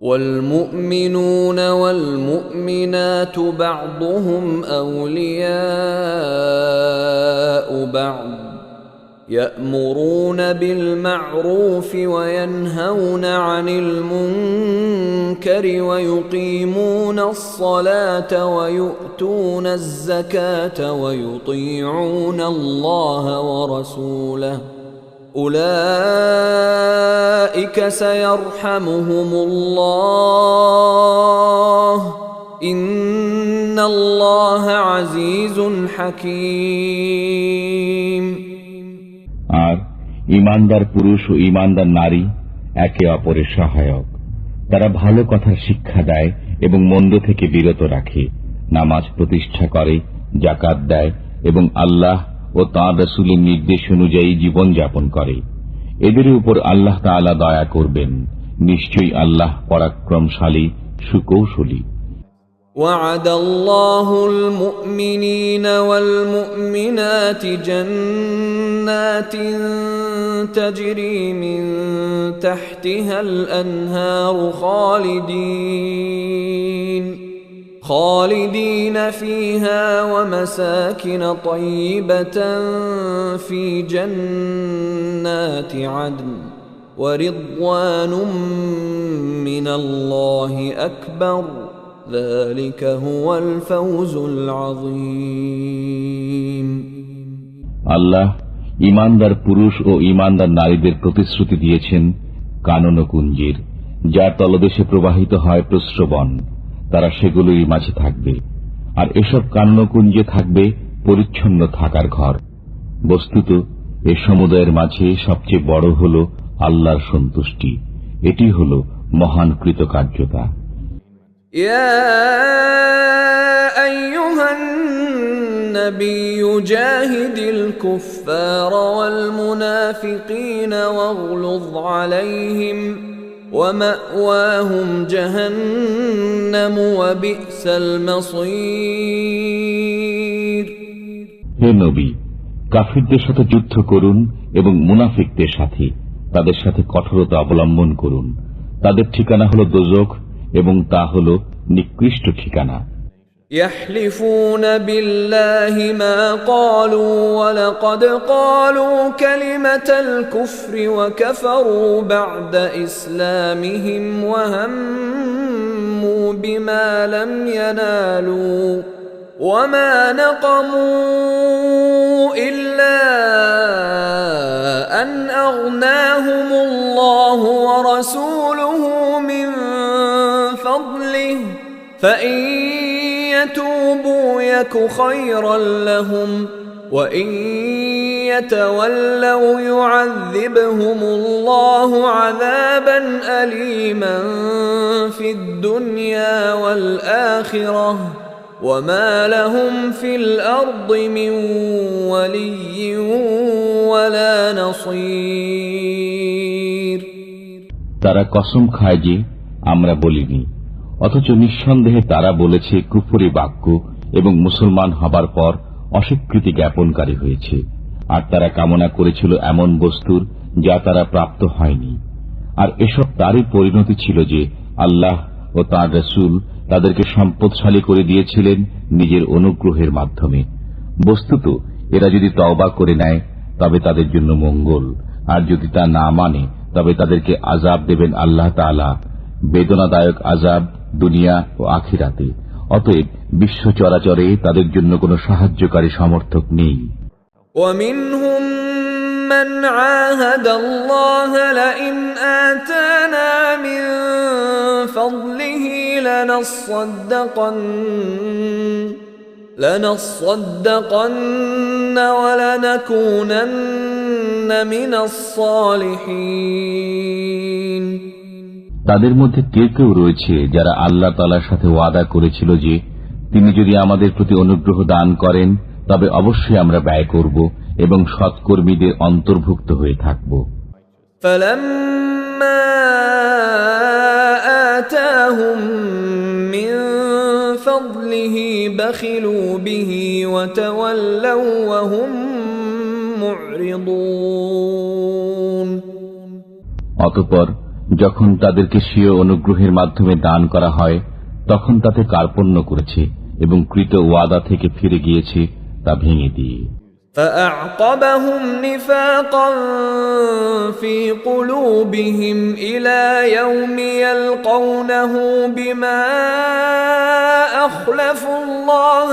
والمؤمنون والمؤمنات بعضهم أولياء بعض يأمرون بالمعروف وينهون عن المنكر ويقيمون الصلاة ويؤتون الزكاة ويطيعون الله ورسوله أولئك سيرحمهم الله إن الله عزيز حكيم আর ঈমানদার পুরুষ ও ঈমানদার নারী একে অপরের সহায়ক। তারা ভালো কথার শিক্ষা দেয় এবং মন্দ থেকে বিরত রাখে, নামাজ প্রতিষ্ঠা করে, যাকাত দেয় এবং আল্লাহ ও তাঁর রাসূলের নির্দেশ অনুযায়ী জীবন যাপন করে। এদের উপর আল্লাহ তাআলা দয়া করবেন। নিশ্চয়ই আল্লাহ পরাক্রমশালী, সুকৌশলী। وعد الله المؤمنين والمؤمنات جنات تجري من تحتها الأنهار خالدين فيها ومساكن طيبة في جنات عدن ورضوان من الله أكبر ذلك هو الفوز العظيم আল্লাহ ঈমানদার পুরুষ ও ঈমানদার নারীদের প্রতিশ্রুতি দিয়েছেন কাননকুঞ্জের, যার তলদেশে প্রবাহিত হয় প্রস্রবণ। তারা সেগুলোরই মাঝে থাকবে, আর এসব কাননকুঞ্জে থাকবে পরিচ্ছন্ন থাকার ঘর। বস্তুত এ সমুদায়ের মাঝে সবচেয়ে বড় হল আল্লাহর সন্তুষ্টি। এটি হল মহান কৃতকার্যতা। يا أيها النبي جاهد الكفار والمنافقين واغلظ عليهم ومأواهم جهنم وبئس المصير হে নবী, কাফিরদের সাথে যুদ্ধ করুন এবং মুনাফিকদের সাথে, তাদের সাথে কঠোরতা অবলম্বন করুন। তাদের ঠিকানা হল দোজখ এবং তা হল নিকৃষ্ট ঠিকানা। يحلفون بالله ما قالوا ولقد قالوا كلمة الكفر وكفروا بعد إسلامهم وهموا بما لم ينالوا وما نقموا إلا أن أغناهم الله ورسوله من فضله فإن يتوبوا يك خيرا لهم وإن يتولوا يعذبهم الله عذابا أليما في الدنيا والآخرة وما لهم في الأرض من ولي ولا نصير। তারা কসম খায় যে আমরা বলিনি, অথচ নিঃসন্দেহে তারা বলেছে কুফরি বাক্য এবং মুসলমান হবার পর অস্বীকৃতি জ্ঞাপনকারী হয়েছে। আর তারা কামনা করেছিল এমন বস্তুর যা তারা প্রাপ্ত হয়নি। আর এসব তারই পরিণতি ছিল যে আল্লাহ ও তাঁর রাসূল তাদেরকে সম্পদশালী করে দিয়েছিলেন নিজের অনুগ্রহের মাধ্যমে। বস্তুত এরা যদি তওবা করে নেয় তবে তাদের জন্য মঙ্গল, আর যদি তা না মানে তবে তাদেরকে আযাব দেবেন আল্লাহ তাআলা, বেদনাদায়ক আযাব দুনিয়া ও আখিরাতে। অতএব বিশ্ব চরাচরে তাদের জন্য কোনো সাহায্যকারী সমর্থক নেই। ومنهم من عاهد الله لئن آتانا من فضله لنصدقن ولنكونن من الصالحين। তাদের মধ্যে কেউ কেউ রয়েছে যারা আল্লাহ তাআলার সাথে ওয়াদা করেছিল যে তিনি যদি আমাদের প্রতি অনুগ্রহ দান করেন তবে অবশ্যই আমরা ব্যয় করব এবং সৎকর্মীদের অন্তর্ভুক্ত হয়ে থাকব। فَلَمَّا آتَاهُم مِّن فَضْلِهِ بَخِلُوا بِهِ وَتَوَلَّوْا وَهُم مُّعْرِضُونَ। অতঃপর যখন তাদেরকে স্বীয় অনুগ্রহের মাধ্যমে দান করা হয় তখন তাতে কার্পণ্য করেছে এবং কৃত ওয়াদা থেকে ফিরে গিয়েছে তা ভেঙে দিয়ে। فأعقبهم نفاقا في قلوبهم إلى يوم يلقونه بما أخلفوا الله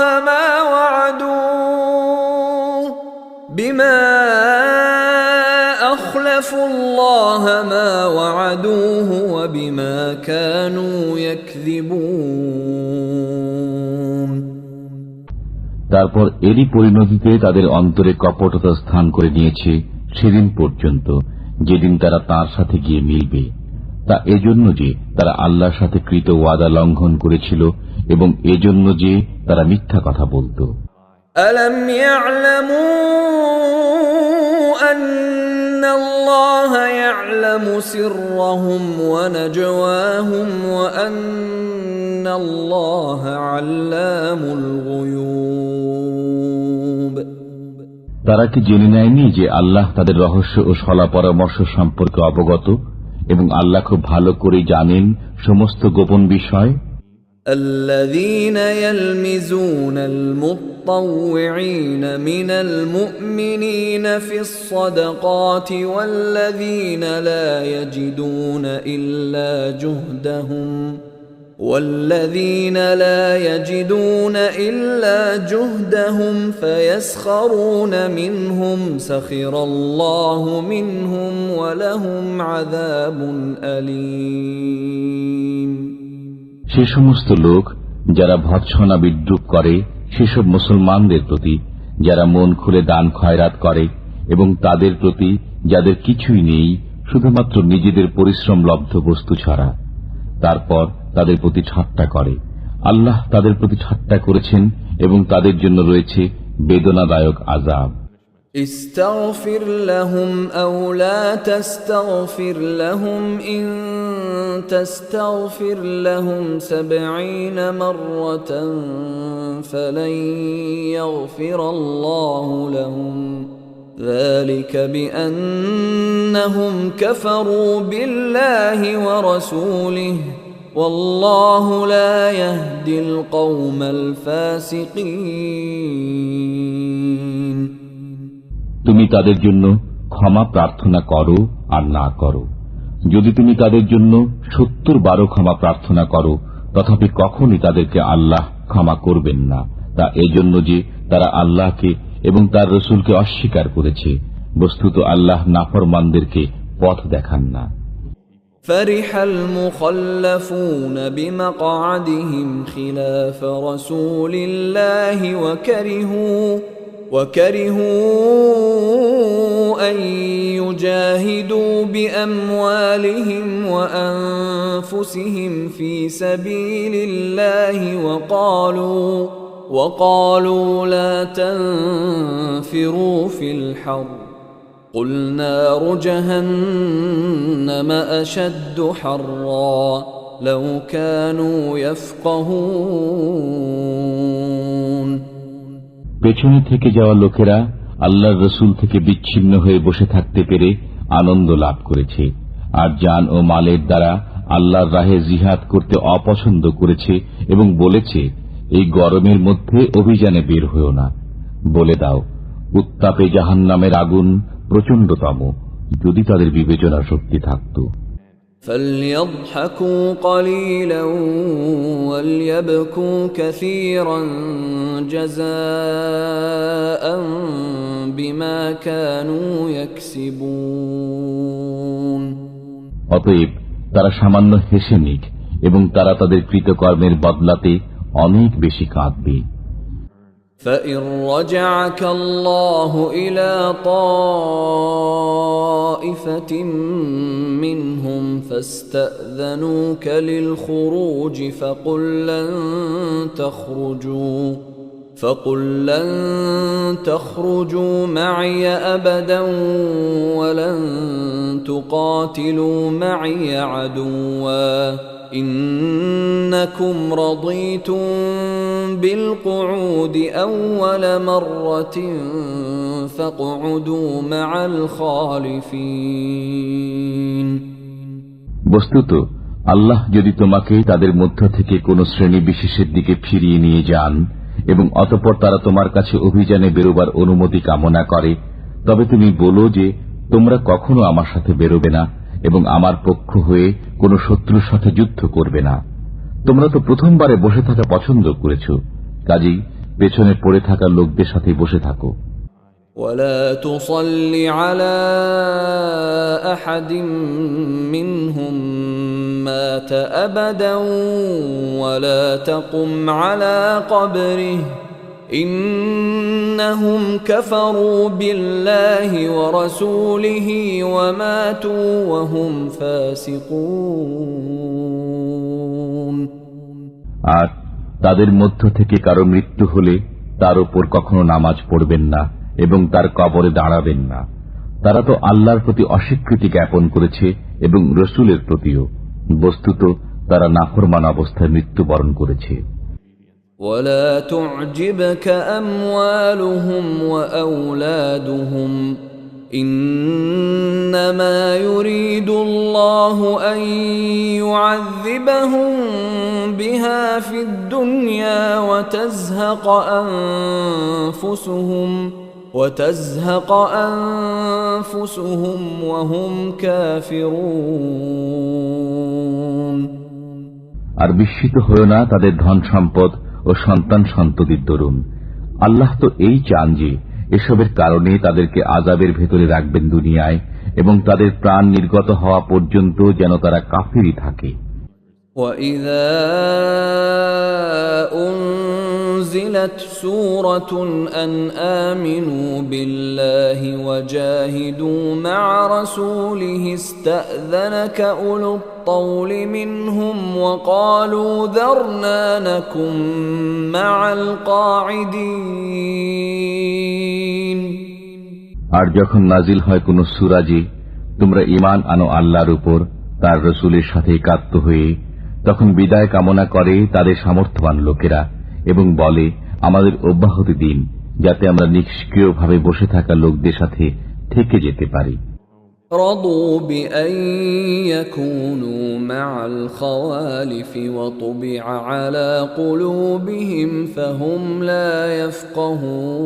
ما وعدوه وبما كانوا يكذبون। তারপর এরই পরিণতিতে তাদের অন্তরে কপটতা স্থান করে নিয়েছে সেদিন পর্যন্ত যেদিন তারা তাঁর সাথে গিয়ে মিলবে। তা এজন্য যে তারা আল্লাহর সাথে কৃত ওয়াদা লঙ্ঘন করেছিল এবং এজন্য যে তারা মিথ্যা কথা বলত। ألم يعلموا أن الله يعلم سرهم ونجواهم وأن الله علام الغيوب। তারা কি জেনে নেয়নি যে আল্লাহ তাদের রহস্য ও সলা পরামর্শ সম্পর্কে অবগত এবং আল্লাহ খুব ভালো করে জানেন সমস্ত গোপন বিষয়। الذين يلمزون المطوعين من المؤمنين في الصدقات والذين لا يجدون إلا جهدهم فيسخرون منهم سخر الله منهم ولهم عذاب أليم। সে সমস্ত লোক যারা ভৎসনা বিদ্রুপ করে সেসব মুসলমানদের প্রতি যারা মন খুলে দান খয়রাত করে এবং তাদের প্রতি যাদের কিছুই নেই শুধুমাত্র নিজেদের পরিশ্রম লব্ধ বস্তু ছাড়া, তারপর তাদের প্রতি ঠাট্টা করে। আল্লাহ তাদের প্রতি ঠাট্টা করেছেন এবং তাদের জন্য রয়েছে বেদনাদায়ক আযাব। استغفر لهم أو لا تستغفر لهم إن تستغفر لهم 70 مرة فلن يغفر الله لهم ذلك بأنهم كفروا بالله ورسوله والله لا يهدي القوم الفاسقين। তুমি তাদের জন্য ক্ষমা প্রার্থনা করো আর না করো। যদি তুমি তাদের জন্য 70 বার ক্ষমা প্রার্থনা করো, তথাপি কখনই তাদেরকে আল্লাহ ক্ষমা করবেন না। তা এজন্য যে তারা আল্লাহকে এবং তার রসুলকে অস্বীকার করেছে। বস্তুত আল্লাহ নাফরমানদেরকে পথ দেখান না। فرح المخلفون بمقعدهم خلاف رسول الله وكرهوا أن يجاهدوا بأموالهم وأنفسهم في سبيل الله وقالوا لا تنفروا في الحر قل نار جهنم أشد حرا لو كانوا يفقهون। পেছনে থেকে যাওয়া লোকেরা আল্লাহর রসুল থেকে বিচ্ছিন্ন হয়ে বসে থাকতে পেরে আনন্দ লাভ করেছে, আর জান ও মালের দ্বারা আল্লাহর রাহে জিহাদ করতে অপছন্দ করেছে এবং বলেছে, এই গরমের মধ্যে অভিযানে বের হয়েও না। বলে দাও, উত্তাপে জাহান্নামের আগুন প্রচণ্ডতম, যদি তাদের বিবেচনা শক্তি থাকত। فليضحكوا قليلا وليبكوا كثيرا جزاء بما كانوا يكسبون। অতএব তারা সামান্য হেসে নিক এবং তারা তাদের কৃতকর্মের বদলাতে অনেক বেশি কাঁদবে। فإن رجعك الله إلى طائفة منهم فاستأذنوك للخروج فقل لن تخرجوا معي أبدا ولن تقاتلوا معي عدوا إنكم رضيتم بالقعود أول مرة فاقعدوا مع الخالفين। বস্তুত আল্লাহ যদি তোমাকে তাদের মধ্য থেকে কোন শ্রেণী বিশেষের দিকে ফিরিয়ে নিয়ে যান এবং অতঃপর তারা তোমার কাছে অভিযানে বেরোবার অনুমতি কামনা করে, তবে তুমি বলো যে তোমরা কখনো আমার সাথে বেরোবে না এবং আমার পক্ষ হয়ে কোন শত্রুর সাথে যুদ্ধ করবে না। তোমরা তো প্রথমবারে বসে থাকা পছন্দ করেছ, কাজেই পেছনে পড়ে থাকা লোকদের সাথে বসে থাকো। ولا تصل على أحد منهم مات أبدا ولا تقم على قبره إنهم كفروا بالله ورسوله وماتوا وهم فاسقون। আর তাদের মধ্য থেকে কারো মৃত্যু হলে তার উপর কখনো নামাজ পড়বেন না এবং তার কবরে দাঁড়াবেন না। তারা তো আল্লাহর প্রতি অস্বীকৃতি জ্ঞাপন করেছে এবং রসুলের প্রতিও। বস্তুত তারা নাফরমান অবস্থায় মৃত্যুবরণ করেছে। ولا تعجبك أموالهم وأولادهم إنما يريد الله أن يعذبهم بها في الدنيا وتزهق أنفسهم وهم كافرون। আর বিস্মিত হয়েও না তাদের ধন সম্পদ ও সন্তান সন্ততির দরুন। আল্লাহ তো এই চান যে এসবের কারণে তাদেরকে আযাবের ভেতরে রাখবেন দুনিয়ায় এবং তাদের প্রাণ নির্গত হওয়া পর্যন্ত যেন তারা কাফিরই থাকে। وَإِذَا أُنزِلَتْ سُورَةٌ أَنْ آمِنُوا بِاللَّهِ وَجَاهِدُوا مَعَ رَسُولِهِ اسْتَأْذَنَكَ أُولُو الطَّوْلِ مِنْهُمْ وَقَالُوا ذَرْنَا نَكُن مَّعَ الْقَاعِدِينَ। আর যখন নাজিল হয় কোন সূরা যে তোমরা ঈমান আনো আল্লাহর উপর তার রাসূলের সাথে একাত্ম হয়ে, তখন বিদায় কামনা করে তাদের সামর্থ্যবান লোকেরা এবং বলে আমাদের অব্যাহতি দিন যাতে আমরা নিষ্ক্রিয়ভাবে বসে থাকা লোকদের সাথে থেকে যেতে পারি। رضوا بأن يكونوا مع الخوالف وطبع على قلوبهم فهم لا يفقهون।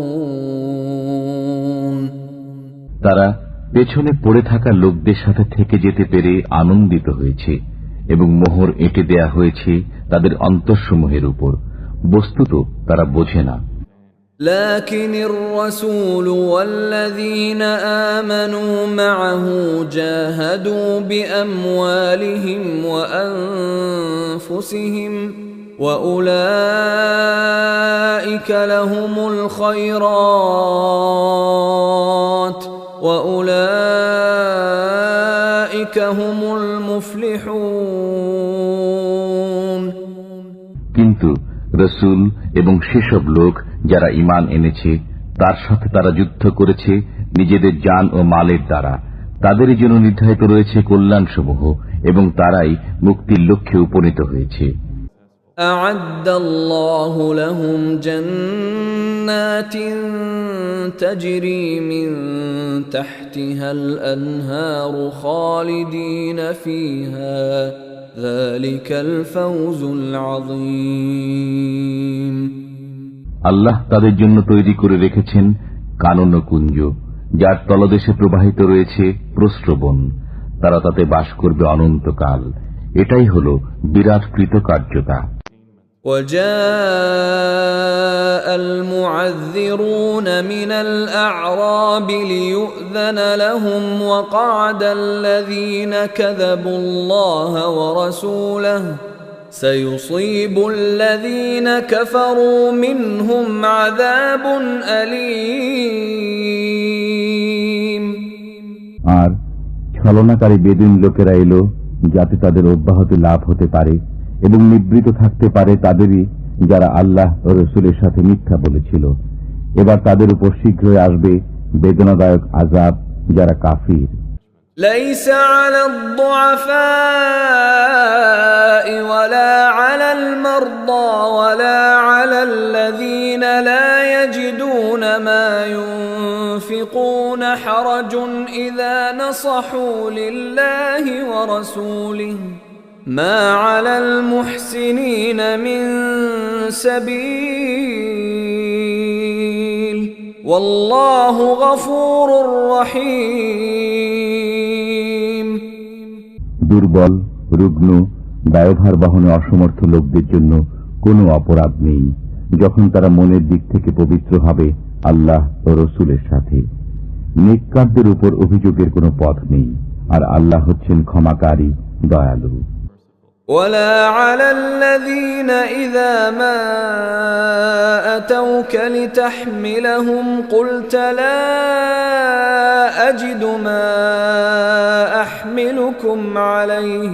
তারা পেছনে পড়ে থাকা লোকদের সাথে থেকে যেতে পেরে আনন্দিত হয়েছে এবং মোহর এঁটে দেয়া হয়েছে তাদের অন্তঃসমূহের উপর, বস্তুত তারা বোঝে না। لكن الرسول والذين آمنوا معه جاهدوا بأموالهم وأنفسهم وأولئك لهم الخيرات وأولئك هم المفلحون। কিন্তু রসুল এবং সেসব লোক যারা ঈমান এনেছে তার সাথে তারা যুদ্ধ করেছে নিজেদের জান ও মালের দ্বারা, তাদেরই জন্য নির্ধারিত রয়েছে কল্যাণসমূহ এবং তারাই মুক্তির লক্ষ্যে উপনীত হয়েছে। أعد الله لهم جنات تجري من تحتها الأنهار خالدين فيها ذلك الفوز العظيم। আল্লাহ তাদের জন্য তৈরি করে রেখেছেন কানন কুঞ্জ, যার তলদেশে প্রবাহিত রয়েছে প্রস্রবণ, তারা তাতে বাস করবে অনন্তকাল। এটাই হল বিরাট কৃতকার্যতা। وجاء المعذرون من الأعراب ليؤذن لهم وقعد الذين كذبوا الله ورسوله سيصيب الذين كفروا منهم عذاب أليم। আর ছলনাকারী বেদুইন লোকেরা এলো যাতে তাদের অব্যাহতি লাভ হতে পারে এবং নিবৃত থাকতে পারে তাদেরই যারা আল্লাহ ও রসুলের সাথে মিথ্যা বলেছিল। এবার তাদের উপর শীঘ্রই আসবে বেদনাদায়ক আযাব যারা কাফির। ليس على الضعفاء ولا على المرضى ولا على الذين لا يجدون ما ينفقون حرج إذا نصحوا لله ورسوله ما على المحسنين من سبيل والله غفور رحيم। দুর্বল, রুগ্ন, দায়ভার বহনে অসমর্থ লোকদের জন্য কোনো অপরাধ নেই যখন তারা মনের দিক থেকে পবিত্র হবে আল্লাহ ও রসুলের সাথে। নেককারদের উপর অভিযোগের কোনো পথ নেই, আর আল্লাহ হচ্ছেন ক্ষমাকারী, দয়ালু। ولا على الذين إذا ما أتوك لتحملهم قلت لا أجد ما أحملكم عليه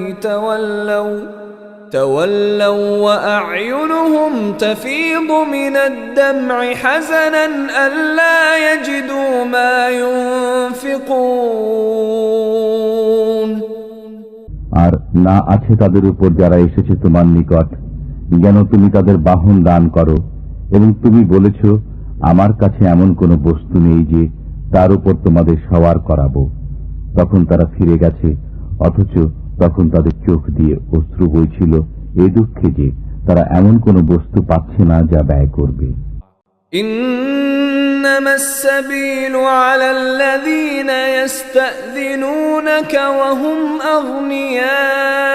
تولوا وأعينهم تفيض من الدمع حزنا ألا يجدوا ما ينفقون। আর না আছে তাদের উপর যারা এসেছে তোমার নিকট, যেন তুমি তাদের বাহন দান করো, এবং তুমি বলেছ আমার কাছে এমন কোন বস্তু নেই যে তার উপর তোমাদের সওয়ার করাবো। তখন তারা ফিরে গেছে, অথচ তখন তাদের চোখ দিয়ে অশ্রু বইছিল এ দুঃখে যে তারা এমন কোন বস্তু পাচ্ছে না যা ব্যয় করবে। إنما السبيل على الذين يستأذنونك وهم أغنياء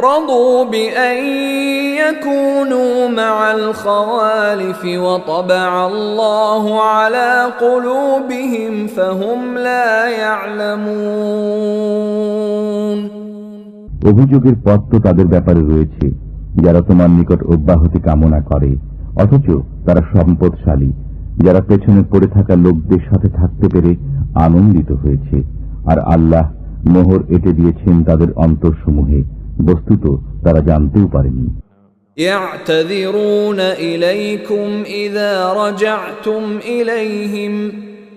رضوا بأن يكونوا مع الخوالف وطبع الله على قلوبهم فهم لا يعلمون। অভিযোগের পথ তো তাদের ব্যাপারে রয়েছে যারা তোমার নিকট অব্যাহতি কামনা করে, অথচ তারা সম্পদশালী, যারা পেছনে পড়ে থাকা লোকদের সাথে থাকতে পেরে আনন্দিত হয়েছে, আর আল্লাহ মোহর এঁটে দিয়েছেন তাদের অন্তরসমূহে, বস্তুত তারা জানতেও পারেনি। يعتذرون إليكم إذا رجعتم إليهم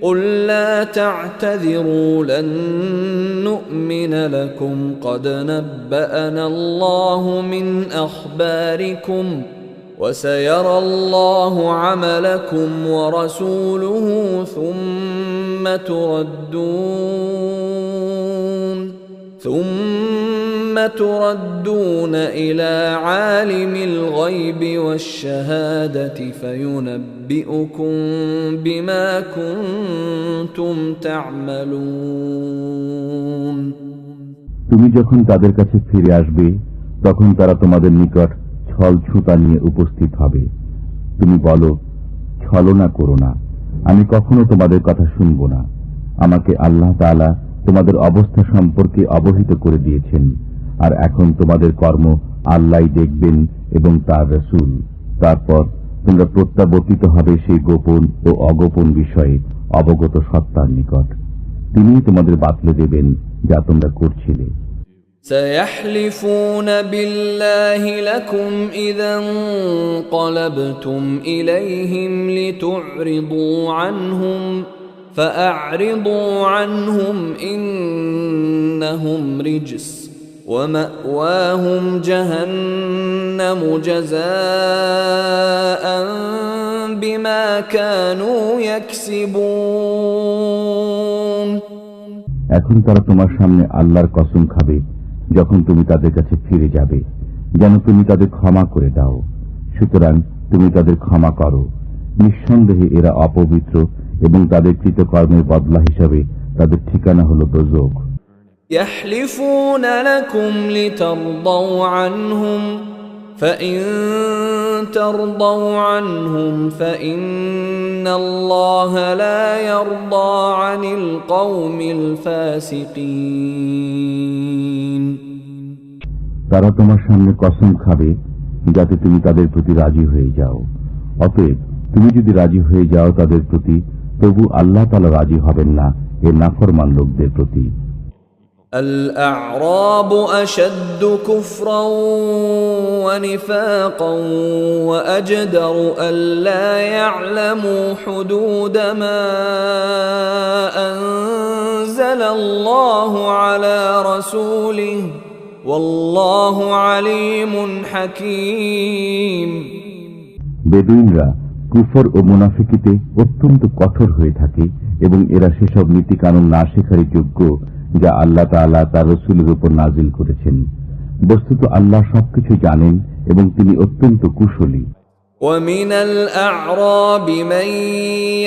قل لا تعتذروا لن نؤمن لكم قد نبأنا الله من أخباركم وسيرى الله عملكم ورسوله ثم تردون إلى عالم الغيب والشهادة فينبئكم بما كنتم تعملون তুমি যখন তাদের কাছে ফিরে আসবে তখন তারা তোমাদের নিকট ছল ছুতা নিয়ে উপস্থিত হবে। তুমি বলো, ছলনা করো না, আমি কখনো তোমাদের কথা শুনব না। আমাকে আল্লাহ তাআলা তোমাদের অবস্থা সম্পর্কে অবহিত করে দিয়েছেন, আর এখন তোমাদের কর্ম আল্লাহই দেখবেন এবং তার রাসূল। তারপর তোমরা প্রত্যাবর্তিত হবে সেই গোপন ও অগোপন বিষয়ে অবগত সত্তার নিকট। তিনিই তোমাদের বাতলে দেবেন যা তোমরা করছিলে। سيحلفون بالله لكم إذا انقلبتم إليهم لتعرضوا عنهم فأعرضوا عنهم إنهم رجس ومأواهم جهنم جزاء بما كانوا يكسبون এখন তারা তোমার সামনে আল্লাহর কসম খাবে যখন তুমি তাদের কাছে ফিরে যাবে, যেন তুমি তাদের ক্ষমা করে দাও। সুতরাং তুমি তাদের ক্ষমা করো। নিঃসন্দেহে এরা অপবিত্র এবং তাদের কৃতকর্মের বদলা হিসাবে তাদের ঠিকানা হল দোজখ। يحلفون لكم لترضوا عنهم فإن ترضوا عنهم فإن الله لا يرضى عن القوم الفاسقين তারা তোমার সামনে কসম খাবে যাতে তুমি তাদের প্রতি রাজি হয়ে যাও। অতএব তুমি যদি রাজি হয়ে যাও তাদের প্রতি, তবু আল্লাহ তাআলা রাজি হবেন না এ নাফরমান লোকদের প্রতি। الأعراب أشد كفرا ونفاقا وأجدر ألا يعلموا حدود ما أنزل الله على رسوله والله عليم حكيم বেদুইনরা কুফর ও মুনাফিকিতে অত্যন্ত কঠোর হয়ে থাকে এবং এরা সেসব নীতি কানুন না শেখারই যোগ্য যা আল্লাহ তাআলা তার রাসূলের উপর নাজিল করেছেন। বস্তুত আল্লাহ সবকিছু জানেন এবং তিনি অত্যন্ত কুশলী। ومن الأعراب من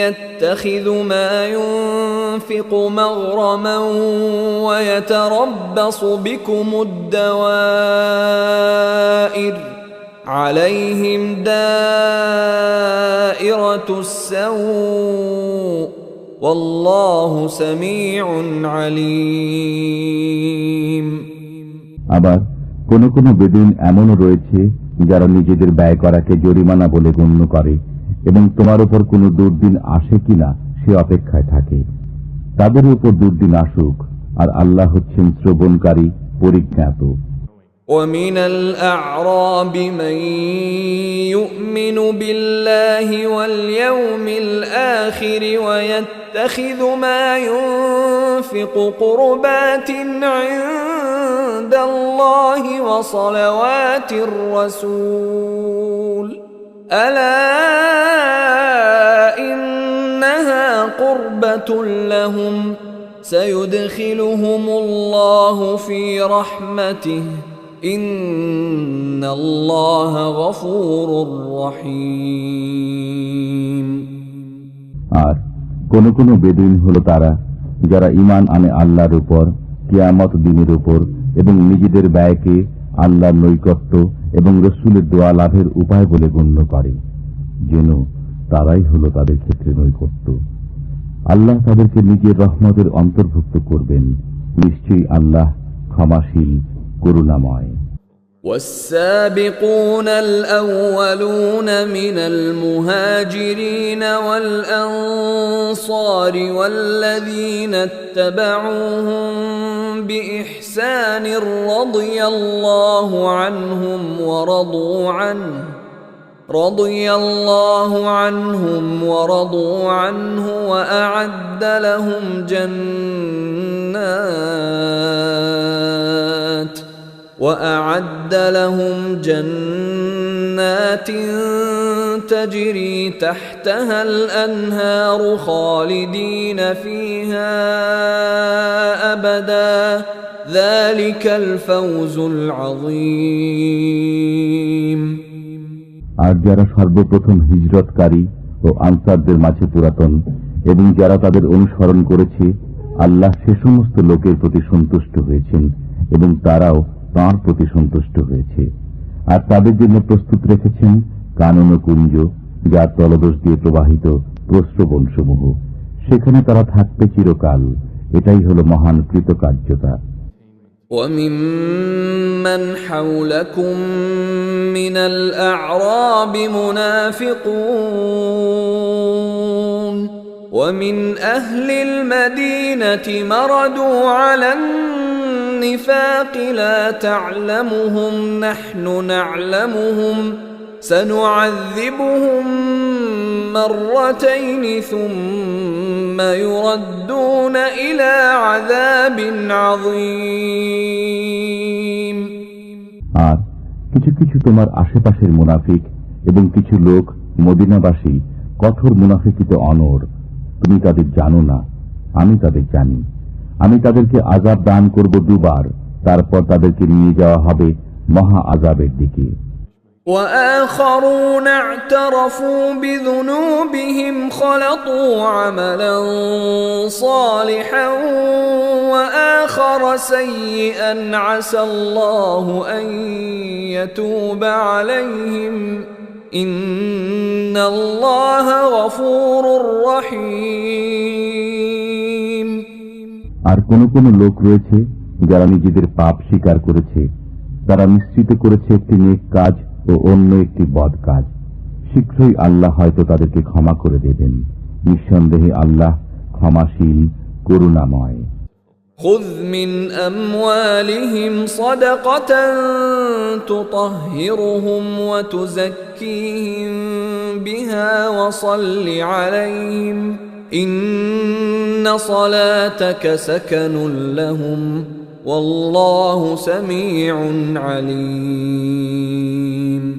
يتخذ ما ينفق مغرما ويتربص بكم الدوائر عليهم دائرة السوء والله سميع عليم আবার কোন কোন বেদুইন এমনও রয়েছে যারা নিজেদের ব্যয় করাকে জরিমানা বলে গণ্য করে এবং তোমার উপর কোনো দুর্দিন আসে কিনা সে অপেক্ষায় থাকে। তাদের উপর দুর্দিন আসুক, আর আল্লাহ হচ্ছেন শ্রবণকারী, পরিজ্ঞাত। ومن الأعراب من يؤمن بالله واليوم الآخر ويتخذ ما ينفق قربات عند الله وصلوات الرسول ألا إنها قربة لهم سيدخلهم الله في رحمته إن الله غفور رحيم আর কোন কোন বেদুইন হলো তারা যারা ঈমান আনে আল্লাহর উপর, কিয়ামত দিনের উপর এবং নিজেদের ব্যয়কে আল্লাহর নৈকট্য এবং রাসূলের দোয়া লাভের উপায় বলে গণ্য করে, যেন তারাই হলো তাদের ক্ষেত্রে নৈকট্য। আল্লাহ তাদেরকে নিজের রহমতের অন্তর্ভুক্ত করবেন। নিশ্চয়ই আল্লাহ ক্ষমাশীল, করুণাময়। والسابقون الأولون من المهاجرين والأنصار والذين اتبعوهم بإحسان رضي الله عنهم ورضوا عنه وأعد لهم جنات جنات تجري تحتها الأنهار خالدين فيها أبدا ذلك الفوز العظيم আর যারা সর্বপ্রথম হিজরতকারী ও আনসারদের মাঝে পুরাতন এবং যারা তাদের অনুসরণ করেছে, আল্লাহ সে সমস্ত লোকের প্রতি সন্তুষ্ট হয়েছেন এবং তারাও তাঁর প্রতি সন্তুষ্ট হয়েছে। আর তাদের জন্য প্রস্তুত রেখেছেন কানন ও কুঞ্জ, যার তলদেশ দিয়ে প্রবাহিত প্রস্রবণসমূহ। সেখানে তারা থাকবে চিরকাল। এটাই হল মহান কৃতকার্যতা। وَمِمَّنْ حَوْلَكُمْ مِنَ الْأَعْرَابِ مُنَافِقُونَ وَمِنْ أَهْلِ الْمَدِينَةِ مَرَدُوا عَلَى النِّفَاقِ لَا تَعْلَمُهُمْ نَحْنُ نَعْلَمُهُمْ سَنُعَذِّبُهُمْ مرتين ثم يردون إلى عذاب عظيم আর কিছু কিছু তোমার আশেপাশের মুনাফিক এবং কিছু লোক মদিনাবাসী কঠোর মুনাফিকিতে অনড়। তুমি তাদের জানো না, আমি তাদের জানি। আমি তাদেরকে আযাব দান করব দুবার, তারপর তাদেরকে নিয়ে যাওয়া হবে মহা আযাবের দিকে। وآخرون اعترفوا بذنوبهم خلطوا عملا صالحا وآخر سيئا عسى الله أن يتوب عليهم إن الله غفور رحيم আর কোন কোন লোক রয়েছে যারা নিজেদের পাপ স্বীকার করেছে, তারা মিশ্রিত করেছে একটি নেক কাজ ও অন্য একটি বদ কাজ। শীঘ্রই আল্লাহ হয়তো তাদেরকে ক্ষমা করে দেবেন। নিঃসন্দেহে আল্লাহ ক্ষমাশীল, করুণাময়। خذ من أموالهم صدقة تطهرهم وتزكيهم بها وصل عليهم إن صلاتك سكن لهم والله سميع عليم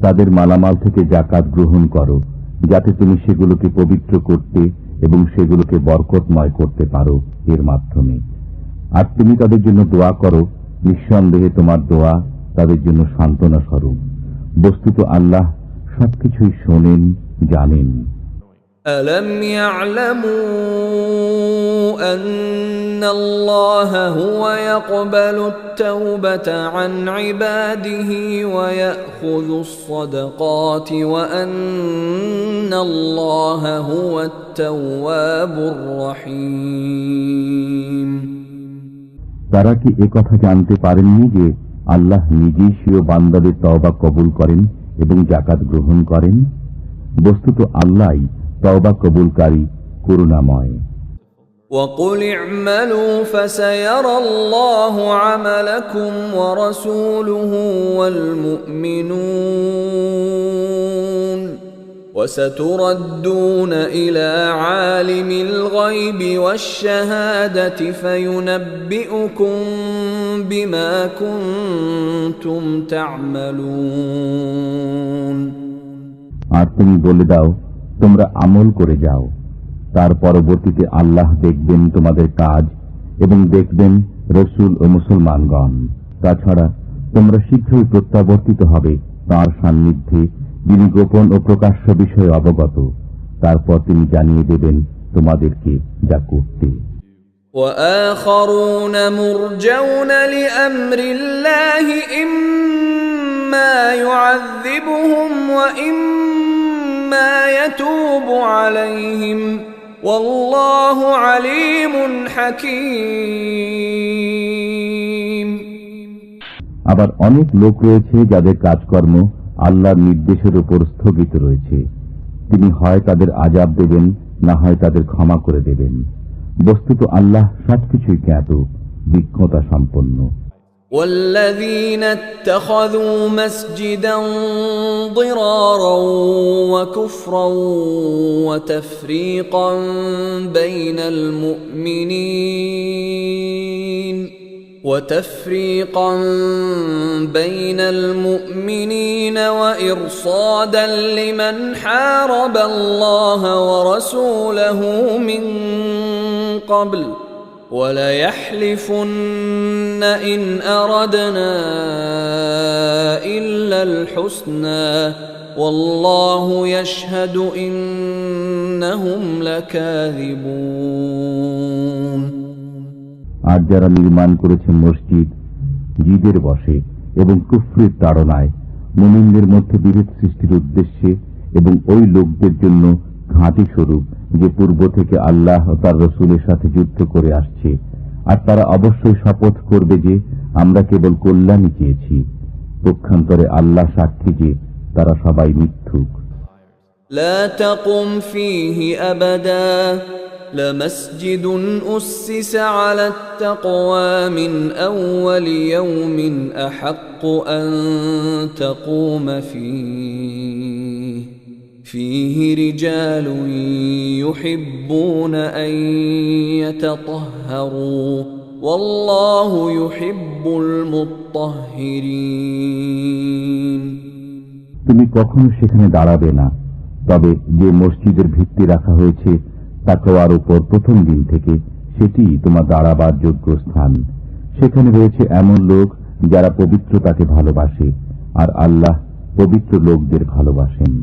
তাদের মালামাল থেকে যাকাত গ্রহণ করো, যাতে তুমি সেগুলোকে পবিত্র করতে এবং সেগুলোকে বরকতময় করতে পারো এর মাধ্যমে। আর তুমি তাদের জন্য দোয়া করো, নিঃসন্দেহে তোমার দোয়া তাদের জন্য সান্ত্বনা স্বরূপ। বস্তুত আল্লাহ সবকিছুই শোনেন, জানেন। ألم يعلموا أن الله هو يقبل التوبة عن عباده ويأخذ الصدقات وأن الله هو التواب الرحيم তারা কি একথা জানতে পারেননি যে আল্লাহ নিজেই স্বীয় বান্দাদের তওবা কবুল করেন এবং যাকাত গ্রহণ করেন? বস্তুত আল্লাহই তওবা কবুলকারী, করুণাময়। وَقُلِ اعْمَلُوا فَسَيَرَى اللَّهُ عَمَلَكُمْ وَرَسُولُهُ وَالْمُؤْمِنُونَ وَسَتُرَدُّونَ إِلَى عَالِمِ الْغَيْبِ وَالشَّهَادَةِ فَيُنَبِّئُكُم بِمَا كُنتُمْ تَعْمَلُونَ আর তুমি বলে দাও, তোমরা আমল করে যাও। তার পরবর্তীতে আল্লাহ দেখবেন তোমাদের কাজ এবং দেখবেন রাসূল ও মুসলমানগণ। তাছাড়া তোমরা শীঘ্রই প্রত্যাবর্তিত হবে তাঁর সান্নিধ্যে, যিনি গোপন ও প্রকাশ্য বিষয়ে অবগত। তারপর তিনি জানিয়ে দেবেন তোমাদেরকে যা করতে। وآخرون مرجون لأمر الله إما يعذبهم وإما يتوب عليهم والله عليم حكيم আবার অনেক লোক রয়েছে যাদের কাজকর্ম আল্লাহর নির্দেশের উপর স্থগিত রয়েছে। তিনি হয় তাদের আযাব দেবেন, না হয় তাদের ক্ষমা করে দেবেন। বস্তুত আল্লাহ সবকিছুই জ্ঞাত, বিজ্ঞতা সম্পন্ন। والذين اتخذوا مسجدا ضرارا وكفرا وتفريقا بين المؤمنين وتفريقا بين المؤمنين وإرصادا لمن حارب الله ورسوله من قبل وليحلفن إن أردنا إلا الحسنى والله يشهد إنهم لكاذبون আর যারা নির্মাণ করেছে মসজিদ জিদের বশে এবং কুফরির তাড়নায় মুমিনদের মধ্যে বিভেদ সৃষ্টির উদ্দেশ্যে এবং ওই লোকদের জন্য ঘাঁটি স্বরূপ যে পূর্ব থেকে আল্লাহ ও তার রসুলের সাথে যুদ্ধ করে আসছে, আর তারা অবশ্যই শপথ করবে যে আমরা কেবল কল্যাণই চেয়েছি, পক্ষান্তরে আল্লাহ সাক্ষী যে তারা সবাই মিথ্যুক। لا تقم فيه أبدا لمسجد أسس على التقوى من أول يوم أحق أن تقوم فيه رجال يحبون أن يتطهروا والله يحب المطهرين তুমি কখনো সেখানে দাঁড়াবে না, তবে যে মসজিদের ভিত্তি রাখা হয়েছে তাকওয়ার উপর প্রথম দিন থেকে, সেটি তোমার দাঁড়াবার যোগ্য স্থান। সেখানে রয়েছে এমন লোক যারা পবিত্রতাকে ভালোবাসে, আর আল্লাহ পবিত্র লোকদের ভালোবাসেন।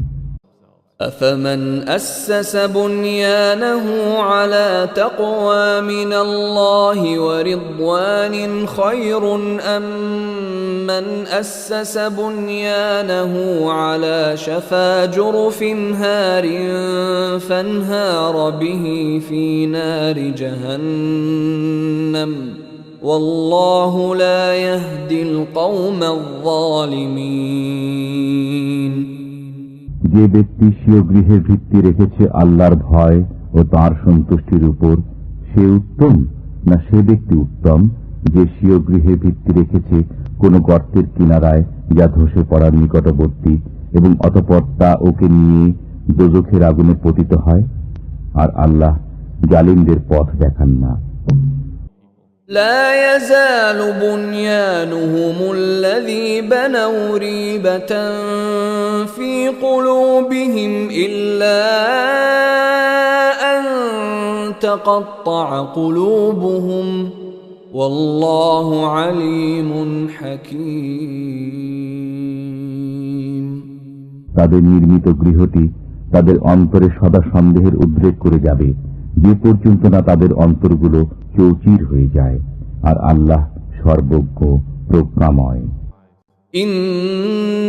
أفمن أسس بنيانه على تقوى من الله ورضوان خير أم من أسس بنيانه على شفا جرف هار فانهار به في نار جهنم والله لا يهدي القوم الظالمين যে ব্যক্তি স্বীয় গৃহের ভিত্তি রেখেছে আল্লাহর ভয় ও তাঁর সন্তুষ্টির উপর, সে উত্তম না সে ব্যক্তি উত্তম যে স্বীয় গৃহের ভিত্তি রেখেছে কোন গর্তের কিনারায় যা ধসে পড়ার নিকটবর্তী এবং অতঃপর তা ওকে নিয়ে দোজখের আগুনে পতিত হয়, আর আল্লাহ জালিমদের পথ দেখান না। لا يزال بنيانهم الذي بنوا ريبة في قلوبهم إلا أن تقطع قلوبهم والله عليم حكيم তাদের নির্মিত গৃহটি তাদের অন্তরে সদা সন্দেহের উদ্রেক করে যাবে, যে পর্যন্ত না তাদের অন্তরগুলো চৌচির হয়ে যায়, আর আল্লাহ সর্বজ্ঞ প্রজ্ঞাময়।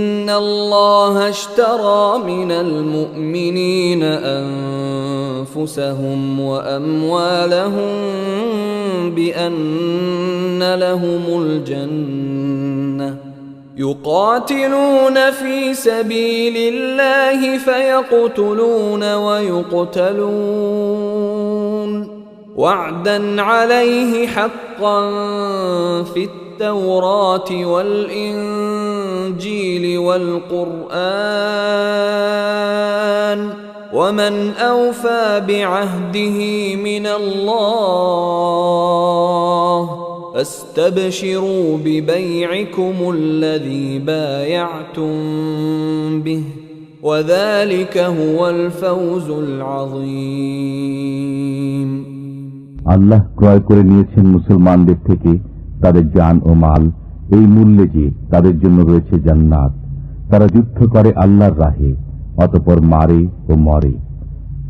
ইন্নাল্লাহা ইশতারা মিনাল মুমিনিনা আনফুসাহুম ওয়া আমওয়ালাহুম বিআন্না লাহুমুল জান্নাহ يقاتلون في سبيل الله فيقتلون ويقتلون وعدا عليه حقا في التوراة والإنجيل والقرآن ومن أوفى بعهده من الله فاستبشروا ببيعكم الذي بايعتم به وذلك هو الفوز العظيم আল্লাহ ক্রয় করে নিয়েছেন মুসলমানদের থেকে তাদের জান ও মাল, এই মূল্যে যে তাদের জন্য রয়েছে জান্নাত। তারা যুদ্ধ করে আল্লাহর রাহে, অতঃপর মারে ও মরে।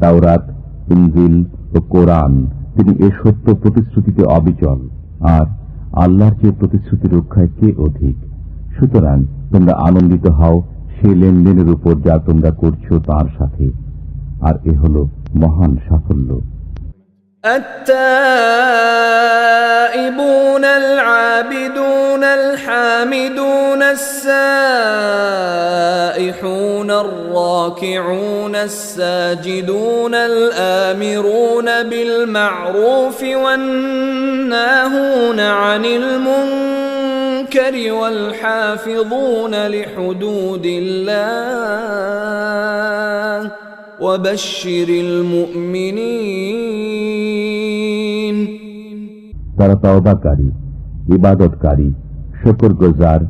তাওরাত, ইনজিল ও কোরআন, তিনি এ সত্য প্রতিশ্রুতিতে অবিচল, আর আল্লাহর যে প্রতিশ্রুতি রক্ষায় কে অধিক। সুতরাং তোমরা আনন্দিত হও সে লেনদেনের উপর যা তোমরা করছো তার সাথে, আর এ হল মহান সাফল্য। التائبون العابدون الحامدون السائحون الراكعون الساجدون الآمرون بالمعروف والناهون عن المنكر والحافظون لحدود الله وبشر المؤمنين তারা তওবাকারী, ইবাদতকারী, শুকরগুজার,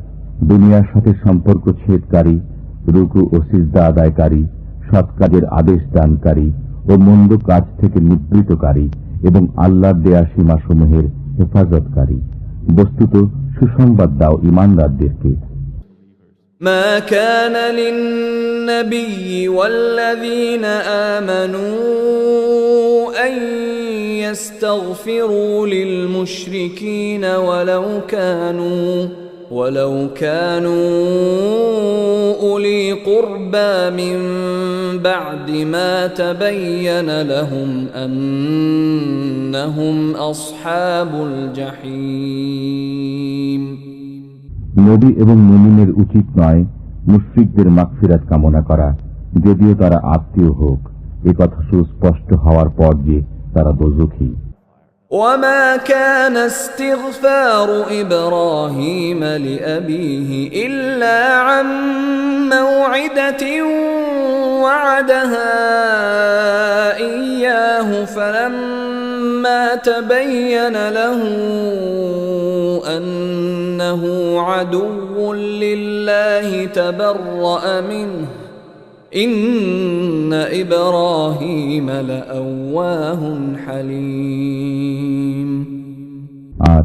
দুনিয়ার সাথে সম্পর্ক ছেদকারী, রুকু ও সিজদা আদায়কারী, সৎ কাজের আদেশ দানকারী ও মন্দ কাজ থেকে নিবৃতকারী এবং আল্লাহর দেয়া সীমাসমূহের হেফাজতকারী। বস্তুত সুসংবাদ দাও ঈমানদারদেরকে। ما كان للنبي والذين آمنوا أن يستغفروا للمشركين ولو كانوا أولي قربى من بعد ما تبين لهم أنهم أصحاب الجحيم। নবী এবং মুমিনের উচিত নয় মুশরিকদের মাগফিরাত কামনা করা, যদিও তারা আত্মীয় হোক, এ কথা সুস্পষ্ট হওয়ার পর যে তারা দোজখী। وما كان استغفار إبراهيم لأبيه إلا عن موعدة وعدها إياه فلما تبين له أنه عدو لله تبرأ منه إن إبراهيم لأواه حليم। আর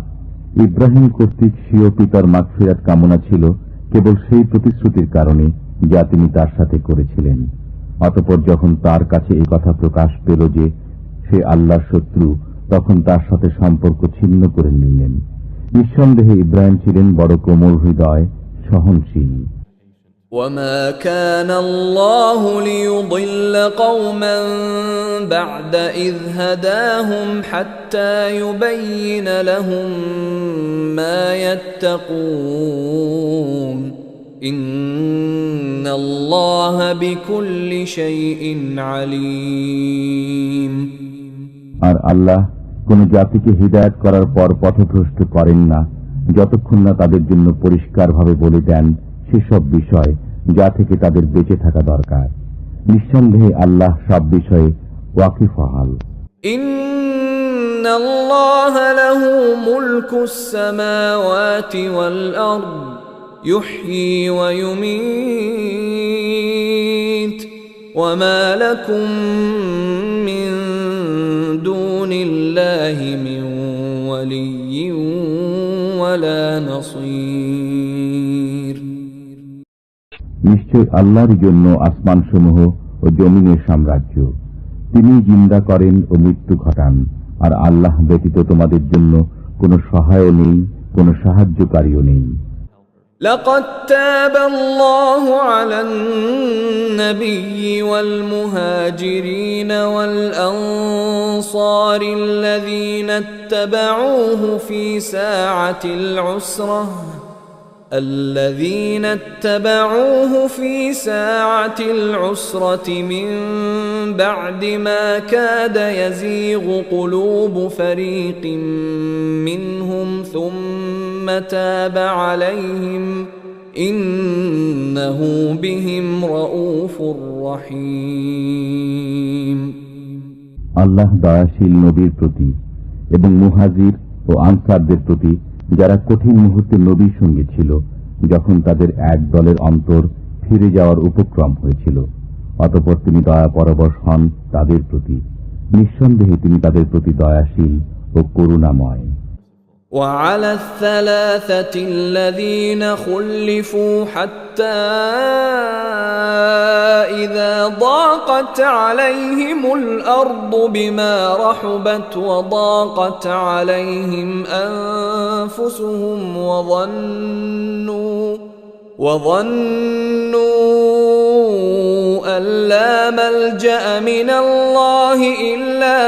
ইব্রাহিম কর্তৃক স্বীয় পিতার মাগফিরাত কামনা ছিল কেবল সেই প্রতিশ্রুতির কারণে যা তিনি তার সাথে করেছিলেন। অতঃপর যখন তার কাছে এই কথা প্রকাশ পেল যে সে আল্লাহর শত্রু, তখন তার সাথে সম্পর্ক ছিন্ন করে নিলেন। নিঃসন্দেহে ইব্রাহিম ছিলেন বড় কোমল হৃদয়, সহনশীল। وما كان الله ليضل قوما بعد إذ هداهم حتى يبين لهم ما يتقون إن الله بكل شيء عليم। আর আল্লাহ কোন জাতিকে হিদায়াত করার পর পথভ্রষ্ট করেন না যতক্ষণ না তাদের জন্য পরিষ্কারভাবে বলে দেন সেসব বিষয় যা থেকে তাদের বেঁচে থাকা দরকার। নিঃসন্দেহে আল্লাহ সব বিষয়ে ওয়াকিফহাল। ইন্নাল্লাহা লাহু মুলকুস সামাওয়াতি ওয়াল আরদ ইউহয়ী ওয়া ইউমীত ওয়া মা লাকুম মিন দুনিল্লাহি মিন ওয়ালিয়্যিন ওয়ালা নাসীর। নিশ্চয় আল্লাহর জন্য আসমানসমূহ ও জমিনের সাম্রাজ্য। তিনি জিন্দা করেন ও মৃত্যু ঘটান, আর আল্লাহ ব্যতীত তোমাদের জন্য কোনো সহায় নেই, কোনো সাহায্যকারীও নেই। لقد تاب الله على النبي والمهاجرين والأنصار الذين اتبعوه في ساعة العسرة من بعد ما كاد يزيغ قلوب فريق منهم ثم تاب عليهم إنه بهم رؤوف رحيم। আল্লাহ দয়াশীল নবীর প্রতি এবং মুহাজির ও আনসারদের প্রতি যারা কঠিন মুহূর্তে নবীর সঙ্গে ছিল, যখন তাদের এক দলের অন্তর ফিরে যাওয়ার উপক্রম হয়েছিল, অতঃপর তিনি দয়া পরবশ হন তাদের প্রতি। নিঃসন্দেহে তিনি তাদের প্রতি দয়াশীল ও করুণাময়। وعلى الثلاثة الذين خلفوا حتى إذا ضاقت عليهم الأرض بما رحبت وضاقت عليهم أنفسهم وظنوا أن لا ملجأ من الله إلا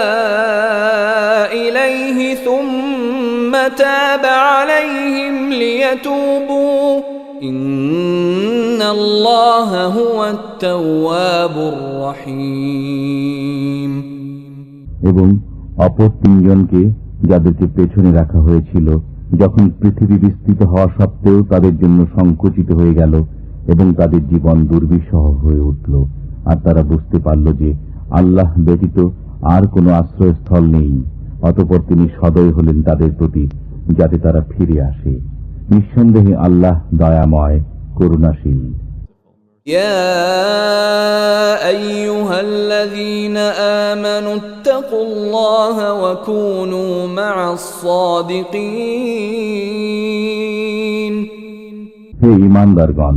إليه ثم تاب عليهم ليتوبوا إن الله هو التواب الرحيم। এবং অপর তিনজনকে যাদেরকে পেছনে রাখা হয়েছিল, যখন পৃথিবী বিস্তৃত হওয়া সত্ত্বেও তাদের জন্য সংকুচিত হয়ে গেল এবং তাদের জীবন দুর্বিষহ হয়ে উঠল, আর তারা বুঝতে পারল যে আল্লাহ ব্যতীত আর কোনো আশ্রয়স্থল নেই, অতঃপর তিনি সদয় হলেন তাদের প্রতি যাতে তারা ফিরে আসে। নিঃসন্দেহে আল্লাহ দয়াময়, করুণাশীল। يا أيها الذين آمنوا اتقوا الله وكونوا مع الصادقين হে ঈমানদারগণ,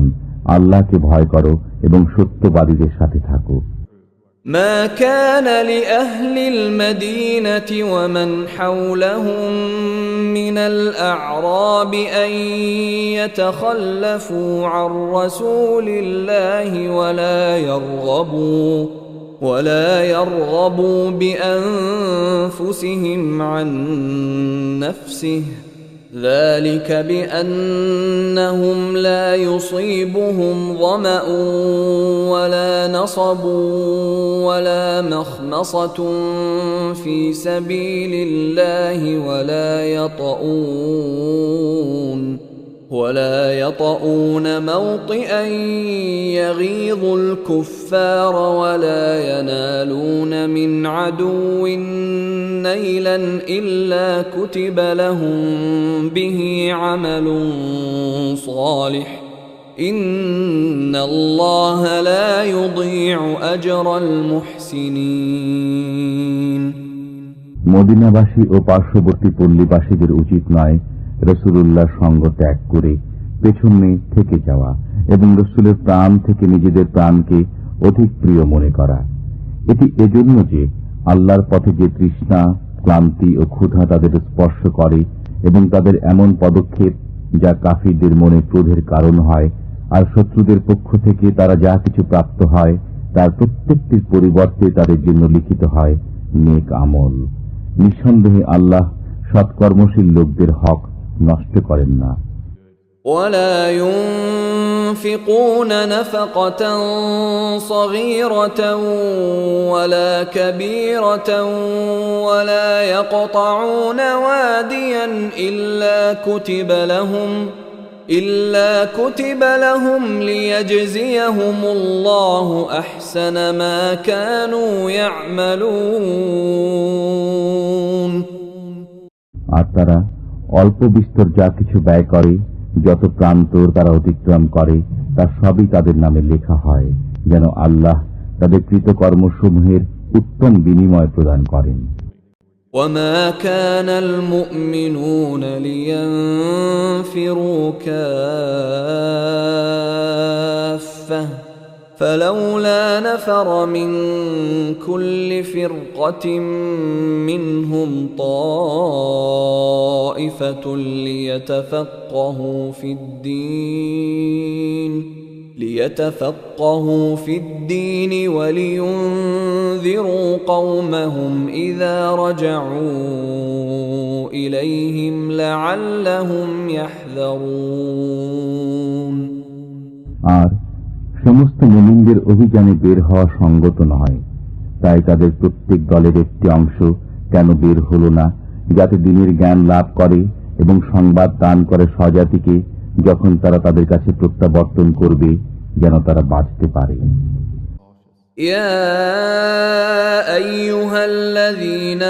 আল্লাহকে ভয় করো এবং সত্যবাদীদের সাথে থাকো। ما كان لأهل المدينة ومن حولهم من الأعراب أن يتخلفوا عن رسول الله ولا يرغبوا بأنفسهم عن نفسه ذلك بأنهم لا يصيبهم ظمأ ولا نصب ولا مخمصة في سبيل الله ولا يطؤون موطئا يغيظ الكفار ولا ينالون من عدو نيلا إلا كتب لهم به عمل صالح إن الله لا يضيع أجر المحسنين মদিনাবাসী ও পার্শ্ববর্তী পল্লীবাসীদের উচিত নয় রাসূলুল্লাহ সঙ্গ ত্যাগ করে পেছনে থেকে যাওয়া এবং রাসূলের প্রাণ থেকে নিজেদের প্রাণকে অধিক প্রিয় মনে করা। এটি এজন্য যে আল্লাহর পথে যে তৃষ্ণা, ক্লান্তি ও ক্ষুধা তাদের স্পর্শ করে এবং তাদের এমন পদক্ষেপ যা কাফিরদের মনে ক্রোধের কারণ হয়, আর শত্রুদের পক্ষ থেকে তারা যা কিছু প্রাপ্ত হয় তার প্রত্যেকটির পরিবর্তে তাদের জন্য লিখিত হয় নেক আমল। নিঃসন্দেহে আল্লাহ সৎকর্মশীল লোকদের হক নষ্ট করেন না। ولا ينفقون نفقة صغيرة ولا كبيرة ولا يقطعون واديا إلا كتب لهم ليجزيهم الله أحسن ما كانوا يعملون আর তারা অল্প বিস্তর যা কিছু ব্যয় করে, যত প্রান্তর তারা অতিক্রম করে, তার সবই তাদের নামে লেখা হয়, যেন আল্লাহ তাদের কৃতকর্মসমূহের উত্তম বিনিময় প্রদান করেন। وما كان المؤمنون لينفروا كافة فلولا نفر من كل فرقة منهم طائفة ليتفقهوا في الدين ولينذروا قومهم إذا رجعوا إليهم لعلهم يحذرون আর সমস্ত মুমিনদের অভিযানে বের হওয়া সঙ্গত নয়, তাই তাদের প্রত্যেক দলের একটি অংশ কেন বের হল না, যাতে দিনের জ্ঞান লাভ করে এবং সংবাদ দান করে স্বজাতিকে যখন তারা তাদের কাছে প্রত্যাবর্তন করবে, যেন তারা বাঁচতে পারে। يا أيها الذين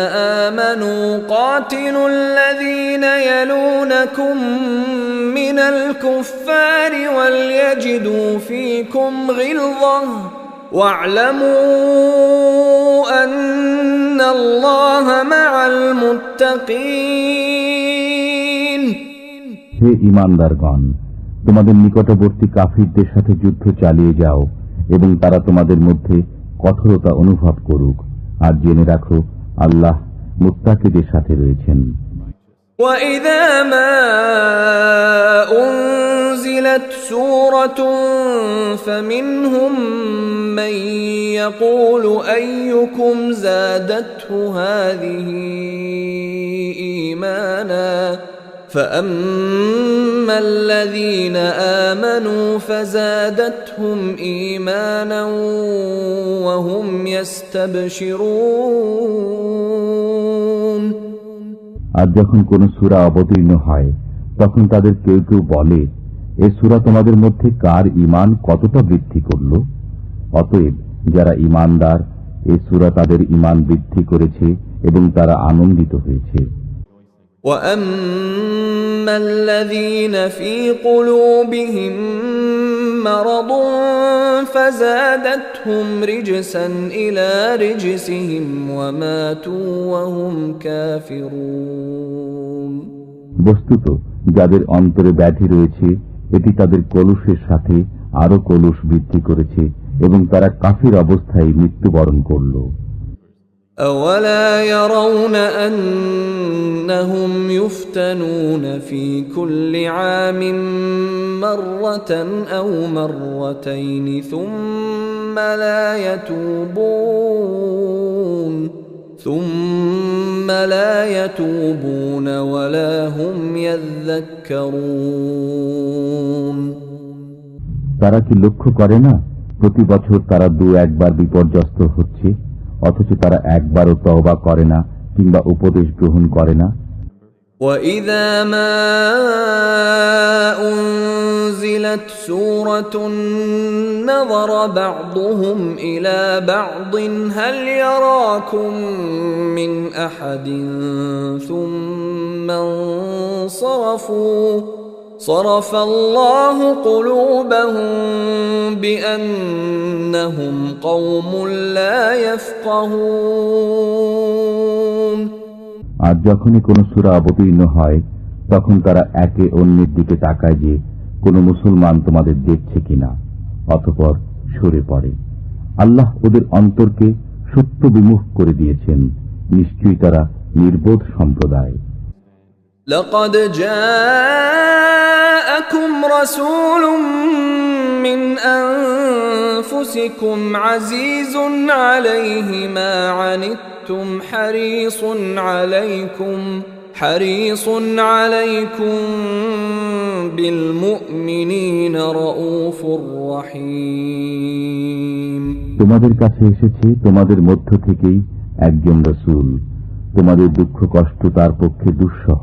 آمنوا قاتلوا الذين يلونكم من الكفار وليجدوا فيكم غلظة واعلموا أن الله مع المتقين হে ঈমানদারগণ, তোমাদের নিকটবর্তী কাফিরদের সাথে যুদ্ধ চালিয়ে যাও এবং তারা তোমাদের মধ্যে কঠোরতা অনুভব করুক, আর জেনে রাখো আল্লাহ মুত্তাকিদের সাথে রয়েছেন। وَإِذَا مَا أُنزِلَتْ سُورَةٌ فَمِنْهُم مَّن يَقُولُ أَيُّكُمْ زَادَتْهُ هَٰذِهِ إِيمَانًا فَأَمَّا الَّذِينَ آمَنُوا فَزَادَتْهُمْ إِيمَانًا وَهُمْ يَسْتَبْشِرُونَ আর যখন কোন সূরা অবতীর্ণ হয় তখন তাদের কেউ কেউ বলে, এই সূরা তোমাদের মধ্যে কার ঈমান কতটা বৃদ্ধি করল? অতএব যারা ঈমানদার, এই সূরা তাদের ঈমান বৃদ্ধি করেছে এবং তারা আনন্দিত হয়েছে। وأما الذين في قلوبهم مرض فزادتهم رجسا إلى رجسهم وماتوا وهم كافرون। বস্তুত যাদের অন্তরে ব্যাধি রয়েছে এটি তাদের কলুষের সাথে আরো কলুষ বৃদ্ধি করেছে এবং তারা কাফির অবস্থায় মৃত্যুবরণ করল। أولا يرون أنهم يفتنون في كل عام مرة أو مرتين ثم لا يتوبون ولا هم يذكرون। তারা কি লক্ষ্য করে না প্রতি বছর তারা 2-1 বিপর্যস্ত হচ্ছে, অথচ তারা একবারও তওবা করে না কিংবা উপদেশ গ্রহণ করে না। وَإِذَا مَا أُنْزِلَتْ سُورَةٌ نَظَرَ بَعْضُهُمْ إِلَى بَعْضٍ هَلْ يَرَاكُمْ مِنْ أَحَدٍ ثُمَّ انصَرَفُوا صَرَفَ اللَّهُ قُلُوبَهُمْ بِأَنَّهُمْ قَوْمٌ لَا يَفْقَهُونَ। আর যখনই কোন সূরা অবতীর্ণ হয় তখন তারা একে অন্যের দিকে তাকায় যে কোন মুসলমান তোমাদের দেখছে কিনা, অতঃপর সরে পড়ে। আল্লাহ ওদের অন্তরকে সত্য বিমুখ করে দিয়েছেন, নিশ্চয়ই তারা নির্বোধ সম্প্রদায়। لقد جاءكم رسول من أنفسكم عزيز عليه ما عنتم حريص عليكم بالمؤمنين رؤوف رحيم। তোমাদের কাছে এসেছে তোমাদের মধ্য থেকেই একজন রাসূল, তোমাদের দুঃখ কষ্ট তার পক্ষে দুঃসহ,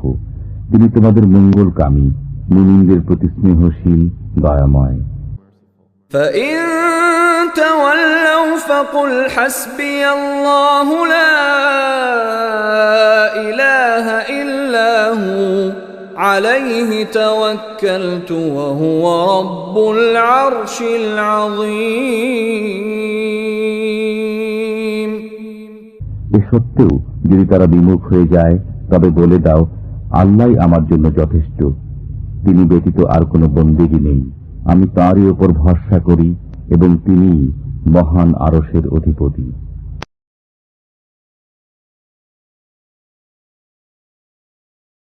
তিনি তোমাদের মঙ্গলকামী, মুমিনদের প্রতি স্নেহশীল, দয়াময়। فإن تولوا فقل حسبي الله لا إله إلا هو عليه توكلت وهو رب العرش العظيم। এ সত্ত্বেও যদি তারা বিমুখ হয়ে যায় তবে বলে দাও, আল্লাহই আমার জন্য যথেষ্ট, তিনি ব্যতীত আর কোনো বন্দেগী নেই, আমি তাঁরই উপর ভরসা করি এবং তিনি মহান আরশের অধিপতি।